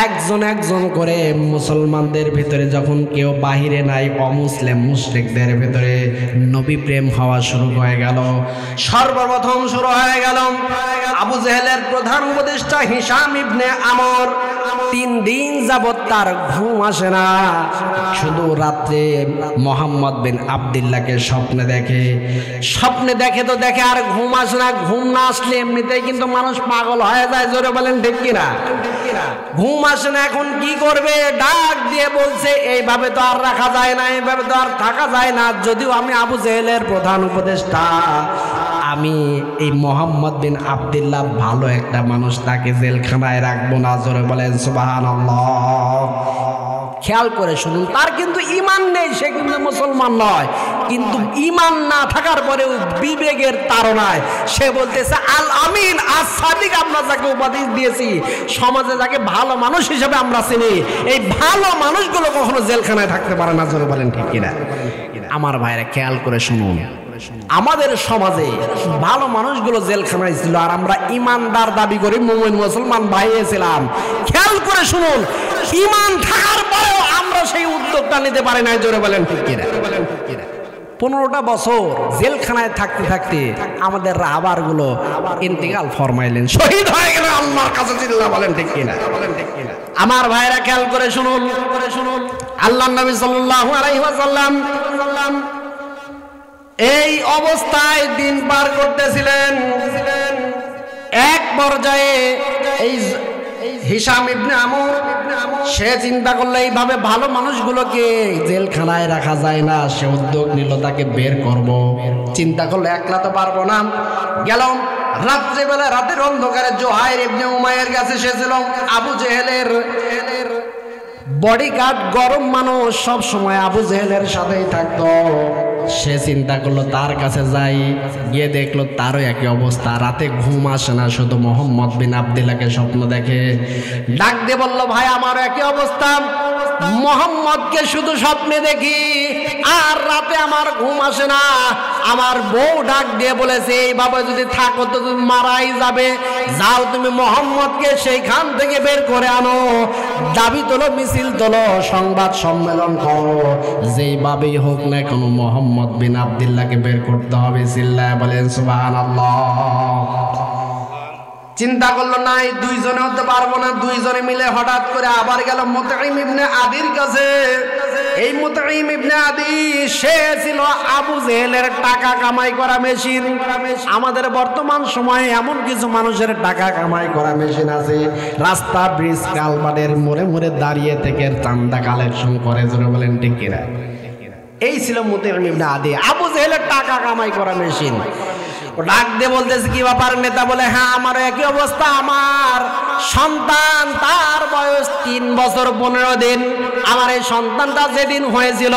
A: একজন একজন করে মুসলমানদের ভিতরে যখন কেউ বাহিরে নাই, অমুসলিম মুশরিকদের ভিতরে নবী প্রেম হওয়া শুরু হয়ে গেল। সর্বপ্রথম শুরু হয়ে গেল আবু জেহেলের প্রধান উপদেষ্টা হিশাম ইবনে আমর। 3 দিন যাবত তার ঘুম আসে না, শুধু রাত্রে মোহাম্মদ বিন আব্দুল্লাহকে স্বপ্নে দেখে তো দেখে, আর ঘুম আসে না। ঘুম না আসলে এমনিতেই কিন্তু মানুষ পাগল হয়ে যায়। জোরে বলেন ঠিক কিনা? ঘুম আসে না, এখন কি করবে? ডাক দিয়ে বলছে, এইভাবে তো আর রাখা যায় না, এইভাবে তো আর থাকা যায় না। যদিও আমি আবু জেহেলের প্রধান উপদেষ্টা, আমি এই মোহাম্মদ বিন আব্দুল্লাহ ভালো একটা মানুষ, তাকে জেলখানায় রাখবো না। জোরে বলেন সুবহানাল্লাহ। খেয়াল করে শুনুন, তার কিন্তু ঈমান নেই, সে কিন্তু মুসলমান নয়, কিন্তু ঈমান না থাকার পরেও বিবেকের তাড়নায় সে বলতেছে আল আমিন আস সাদিক। আমরা যাকে উপাধি দিয়েছি, সমাজে যাকে ভালো মানুষ হিসেবে আমরা চিনি, এই ভালো মানুষগুলো কখনো জেলখানায় থাকতে পারে না। জোরে বলেন ঠিক কিনা? আমার ভাইরা খেয়াল করে শুনুন, আমাদের সমাজে ভালো মানুষগুলো জেলখানায় ছিল, আর আমরা ইমানদার দাবি করি, মুমিন মুসলমান ভাই ছিলাম। খেয়াল করে শুনুন, ইমান থাকার পরেও আমরা সেই উদ্যোগটা নিতে পারি না। জোরে বলেন ঠিক কিনা? 15টা বছর জেলখানায় থাকতে থাকতে আমাদের রাহবার গুলো ইন্তেকাল ফরমাইলেন, শহীদ হয়ে গেলেন আল্লাহর কাছে। চিল্লাহ বলেন ঠিক কিনা? আমার ভাইরা খেয়াল করে শুনুন, আল্লাহর নবী সাল্লাল্লাহু আলাইহি ওয়াসাল্লাম এই অবস্থায় দিন পার করতেছিলেন। এক পর্যায়ে এই হিশাম ইবনে আমর সে চিন্তা করলো, এইভাবে ভালো মানুষগুলোকে জেলখানায় রাখা যায় না। সে উদ্যোগ নিল, তাকে বের করব। চিন্তা করলো একলা তো পারবো না। গেল রাত্রেবেলা, রাতের অন্ধকারে জোহাইর ইবনে উমাইয়ের কাছে সে ছিল আবু জেহেলের বডিগার্ড, গরম মানুষ, সব সময় আবু জেহেলের সাথেই থাকতো। সে চিন্তা করলো তার কাছে যাই, গিয়ে দেখলো তারও একই অবস্থা, রাতে ঘুম আসে না, শুধু মোহাম্মদ বিন আব্দুল্লাহকে স্বপ্ন দেখে। ডাক দিয়ে বলল, ভাই আমারও একই অবস্থা, মোহাম্মদকে শুধু স্বপ্নে দেখি, আর রাতে আমার ঘুম আসে না। আমার বউ ডাক দিয়ে বলেছে, এইভাবে যদি থাকো তো তুমি মারাই যাবে, যাও তুমি মোহাম্মদকে সেইখান থেকে বের করে আনো, দাবি তোলো, মিছিল তোলো, সংবাদ সম্মেলন করো, যেইভাবেই হোক না কেন মোহাম্মদ বিন আব্দুল্লাহকে বের করতে হবে। চিল্লায় বলেন সুবহানাল্লাহ। চিন্তা করলো নাই, 2 জনে হতে পারবো না। 2 জনে মিলে হঠাৎ করে আবার গেল মুতাইম ইবনে আদির কাছে। এই মুতাইম ইবনে আদি সে ছিল আবু জেহেলের টাকা কামাই করা মেশিন। আমাদের বর্তমান সময়ে এমন কিছু মানুষের টাকা কামাই করা মেশিন আছে, রাস্তা, ব্রিজ, কালভার্টের মোড়ে মোড়ে দাঁড়িয়ে থেকে চান্দা কালেকশন করে। জোরে বলেন ঠিক কিনা? এই ছিল মুতাইম ইবনে আদি, আবু জেহেলের টাকা কামাই করা মেশিন। ডাক দিয়ে বলতেছে, কি ব্যাপার নেতা? বলে, হ্যাঁ আমারও একই অবস্থা, আমার সন্তান, তার বয়স 3 বছর 15 দিন। আমার এই সন্তানটা যেদিন হয়েছিল,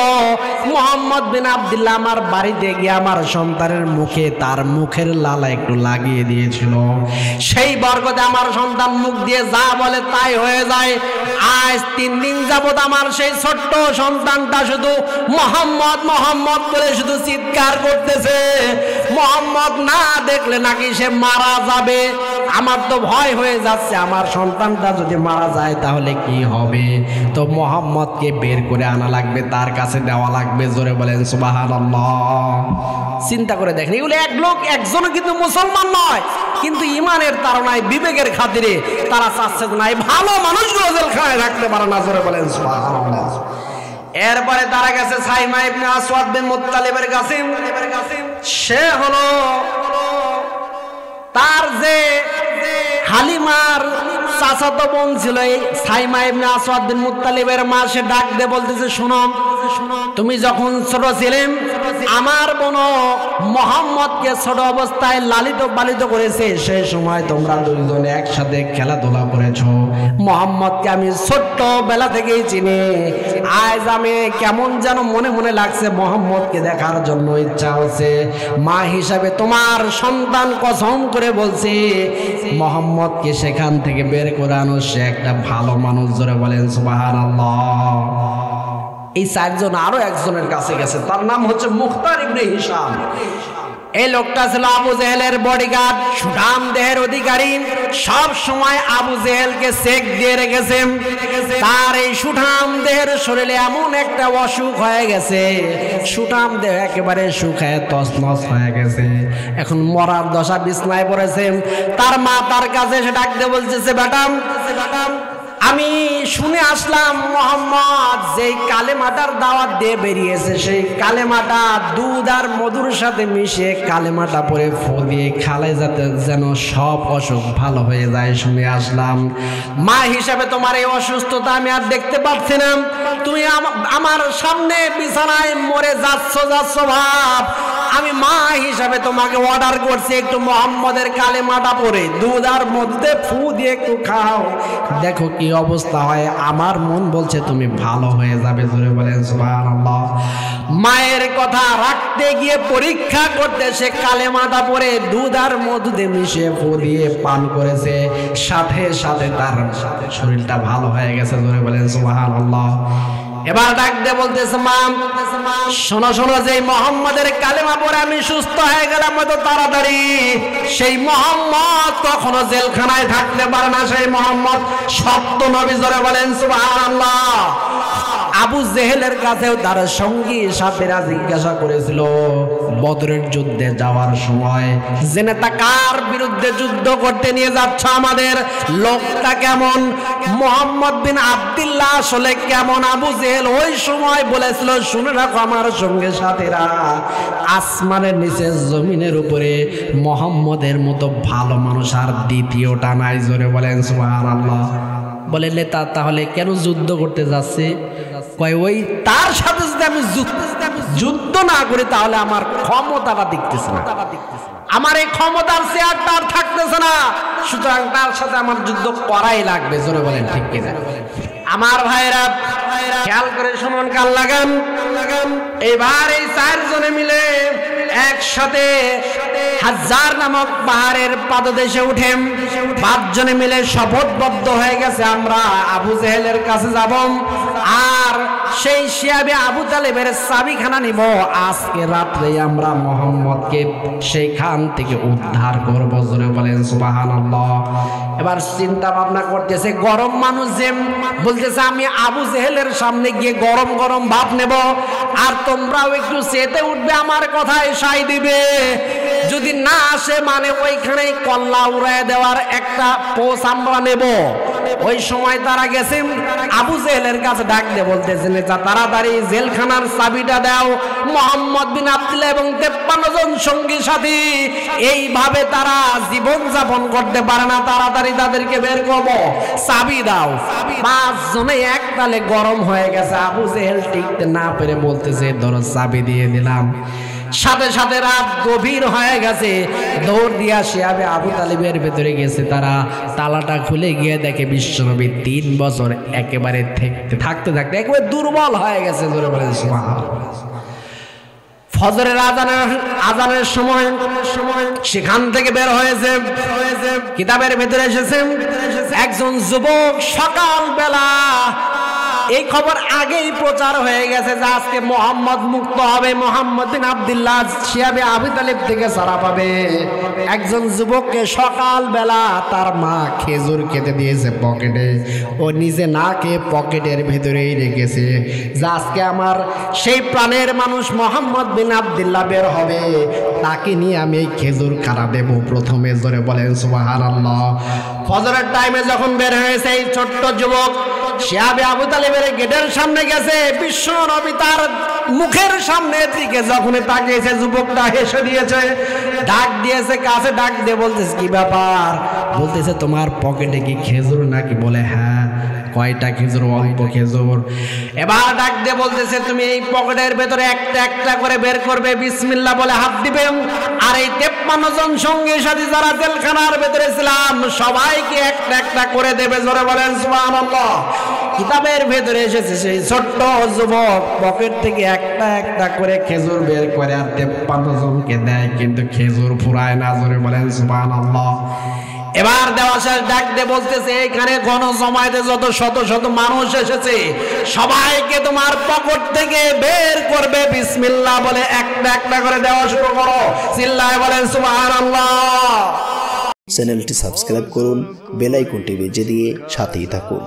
A: মুহাম্মদ বিন আব্দুল্লাহ আমার বাড়িতে গিয়ে আমার সন্তানের মুখে তার মুখের লালা একটু লাগিয়ে দিয়েছিল। সেই বরকতে আমার সন্তান মুখ দিয়ে যা বলে তাই হয়ে যায়। আজ 3 দিন যাবত আমার সেই ছোট্ট সন্তানটা শুধু মোহাম্মদ মোহাম্মদ বলে শুধু চিৎকার করতেছে। মোহাম্মদ না দেখলে নাকি সে মারা যাবে। আমার তো ভয় হয়ে যাচ্ছে, আমার সন্তানটা যদি মারা যায় তাহলে কি হবে। তো মোহাম্মদকে বের করে আনা লাগবে, তার কাছে দেওয়া লাগবে। জোরে বলেন সুবহানাল্লাহ। চিন্তা করে দেখেন, এগুলো এক লোক একজনও কিন্তু মুসলমান নয়, কিন্তু ইমানের তাড়নায় বিবেকের খাতিরে তারা চাচ্ছে না এই ভালো মানুষগুলো জেলখানায় রাখতে পারে না। জোরে বলেন সুবহানাল্লাহ। এরপরে তারা গেছে সাইমা ইবনে আসওয়াদ বিন মুত্তালিবের কাছে। সে হলো তার যে হালিমার চাচাতো বোন ছিল, এই সাইমা ইবনে আসওয়াদ বিন মুত্তালিবের মা। সে ডাক দিয়ে বলতেছে, শোনো, তুমি যখন ছোট ছিলেন আমার বোন মোহাম্মদকে ছোট অবস্থায় লালিত পালিত করেছে। সেই সময় তোমরা দুইজনে একসাথে খেলাধুলা করেছো। মোহাম্মদকে আমি ছোট্ট বেলা থেকেই চিনি। আজ আমি কেমন যেন মনে মনে লাগছে, মোহাম্মদকে দেখার জন্য ইচ্ছা হচ্ছে। মা হিসাবে তোমার সন্তান কসম করে বলছে, মোহাম্মদকে সেখান থেকে বের করে আনো, সে একটা ভালো মানুষ। জোরে বলেন সুবহানাল্লাহ। এই 4 জন আরো একজনের কাছে গেছে, তার নাম হচ্ছে মুখতার ইবনে হিশাম। এই লোকটা ছিল আবু জেহেলের বডিগার্ড, সুঠাম দেহের অধিকারী। সব সময় আবু জেহেলকে চেক দিয়ে রেখেছে। তার এই সুঠাম দেহের শরীরে এমন একটা অসুখ হয়ে গেছে, সুঠাম দেহ একেবারে শুকায় তছনছ হয়ে গেছে। এখন মরার দশা, বিছনায় পড়েছে। তার মা তার কাছে এসে ডাকতে বলতেছে, বেটা আমি শুনে আসলাম মোহাম্মদ যেই কালেমাটার দাওয়াত দিয়ে বেরিয়েছে, সেই কালেমাটা দুধ আর মধুর সাথে মিশে কালেমাটা পরে ফু দিয়ে খালে যাতে যেন সব অসুখ ভালো হয়ে যায় শুনে আসলাম। মা হিসাবে তোমার এই অসুস্থতা আমি আর দেখতে পাচ্ছি না। তুমি আমার সামনে বিছানায় মরে যাচ্ছ ভাব। আমি মা হিসাবে তোমাকে অর্ডার করছি, একটু মোহাম্মদের কালেমাটা পরে দুধ আর মধ্যে ফু দিয়ে একটু খাও, দেখো কি অবস্থা হয়। আমার মন বলছে তুমি ভালো হয়ে যাবে। জোরে বলেন সুবহানাল্লাহ। মায়ের কথা রাখতে গিয়ে পরীক্ষা করতে সে কালেমাটা পরে দুধ আর মধুতে মিশিয়ে ফু দিয়ে পান করেছে, সাথে সাথে তার শরীরটা ভালো হয়ে গেছে। জোরে বলেন সুবহানাল্লাহ। এবার ডাক দিয়ে বলতেছে, মা শোনো শোনো, যে মোহাম্মদের কালেমা পরে আমি সুস্থ হয়ে গেলাম এত তাড়াতাড়ি, সেই মোহাম্মদ কখনো জেলখানায় থাকতে পারে না। সেই মোহাম্মদ সত্য নবী। জোরে বলেন সুবহানাল্লাহ। আবু জেহেলের কাছেও তার সঙ্গী সাথীরা জিজ্ঞাসা করেছিল বদরের যুদ্ধে যাওয়ার সময়, যে নেতা কার বিরুদ্ধে যুদ্ধ করতে নিয়ে যাচ্ছে, আমাদের লোকটা কেমন, মোহাম্মদ বিন আব্দুল্লাহ আসলে কেমন। আবু জেহেল ওই সময় বলেছিল, শুনে রাখো আমার সঙ্গে সাথীরা, আসমানের নিচে জমিনের উপরে মোহাম্মদের মতো ভালো মানুষ আর দ্বিতীয়টা নাই। জোরে বলেন সুবহানাল্লাহ। বলে নেতা তাহলে কেন যুদ্ধ করতে যাচ্ছে? কয় ওই তার সাথে যদি আমি যুদ্ধ না করি তাহলে আমার ক্ষমতাটা দেখতেছে না, আমার এই ক্ষমতার চেয়ারটা আর থাকতেছে না, সুতরাং তার সাথে আমার যুদ্ধ করাই লাগবে। জোরে বলেন ঠিক কিনা? আমার ভাইরা খেয়াল করে শুনুন, কান লাগান। এবার এই 4 জনে মিলে একসাথে হাজার নামক পাহাড়ের পাদদেশে উঠে 5 জনে মিলে শপথবদ্ধ হয়ে গেছে, আমরা আবু জেহেলের কাছে যাব আর সেই শিয়াবে আবু তালেবের চাবিখানা নিব। আজকে রাত্রে আমরা মোহাম্মদকে সেইখান থেকে উদ্ধার করব। জোরে বলেন সুবহানাল্লাহ। এবার চিন্তা ভাবনা করতেছে, গরম মানুষ যে বলতেছে আমি আবু জেহেলের সামনে গিয়ে গরম গরম ভাব নেব, আর তোমরাও একটু চেতে উঠবে, আমার কথায় সাই দিবে। যদি না আসে মানে ওইখানে কল্লা উড়ায় দেওয়ার একটা পোষ আমরা নেব। ওই সময় তারা গেছে আবু জেহেলের কাছে ডাক দিয়ে বলতেছেন, তাড়াতাড়ি জেলখানার চাবিটা দাও। মোহাম্মদ বিন আব্দুল্লাহ এবং 53 জন সঙ্গী সাথী এইভাবে তারা জীবন যাপন করতে পারে না, তাড়াতাড়ি তাদেরকে বের করবো, চাবি দাও। 5 জনে একতালে গরম হয়ে গেছে। আবু জেহেল টিকতে না পেরে বলতেছে, ধরো চাবি দিয়ে দিলাম। সাথে সাথে রাত গভীর হয়ে গেছে, দৌড় দিয়া শিহাবে আবু তালিবের ভেতরে গেছে। তারা তালাটা খুলে গিয়ে দেখে বিশ্বনবী 3 বছর একেবারে থাকতে থাকতে একেবারে দুর্বল হয়ে গেছে। জোরে বলেন সুবহানাল্লাহ। ফজরের আজানের সময় সেখান থেকে বের হয়েছে, কিতাবের ভেতরে এসেছে একজন যুবক সকালবেলা, এই খবর আগেই প্রচার হয়ে গেছে যে আজকে মোহাম্মদ মুক্ত হবে, মোহাম্মদ বিন আব্দুল্লাহ শিহাবে আবু তালিব থেকে ছাড়া পাবে। একজন যুবককে সকালবেলা তার মা খেজুর খেতে দিয়েছে পকেটে, ও নিজে না খেয়ে পকেটের ভেতরেই রেখেছে যে আজকে আমার সেই প্রাণের মানুষ মোহাম্মদ বিন আব্দুল্লাহ বের হবে, তাকে নিয়ে আমি এই খেজুর খাড়া দেব প্রথমে। জোরে বলেন সুবহানাল্লাহ। ফজরের টাইমে যখন বের হয়েছে এই ছোট্ট যুবক শিহাবে আবু তালিবের গেটের সামনে গেছে, বিশ্ব নবী তার মুখের সামনে দিকে যখন তাকিয়েছে, যুবকটা হেসে দিয়েছে, ডাক দিয়েছে, কাছে ডাক দিয়ে বলতেছে কি ব্যাপার? বলতেছে তোমার পকেটে কি খেজুর নাকি? বলে হ্যাঁ। কয়টা খেজুর? অল্প খেজুর। এবার ডাক দিয়ে বলতেছে তুমি এই পকেটের ভেতরে একটা একটা করে বের করবে, বিসমিল্লাহ বলে হাত দিবে, আর এই 53 জন সঙ্গী সাথী যারা জেলখানার ভেতরে ছিলাম সবাইকে একটা একটা করে দেবে। জোরে বলেন সুবহানাল্লাহ। কিতাবের ভেতরে এসেছে সেই ছোট্ট যুবক পকেট থেকে একটা একটা করে খেজুর বের করে আর 53 জনকে দেয়, কিন্তু খেজুর ফুরায় না। জোরে বলেন সুবহানাল্লাহ। এবার দেওয়া শেষ, ডাক দিয়ে বলতেছে এখানে গণজমায়েতে যত শত শত মানুষ এসেছে সবাইকে তোমার পকেট থেকে বের করবে, বিসমিল্লাহ বলে একটা একটা করে দেওয়া শুরু করো। চিল্লায় বলেন সুবহানাল্লাহ।
B: চ্যানেলটি সাবস্ক্রাইব করুন, বেল আইকনটি বেজে দিয়ে সাথেই থাকুন।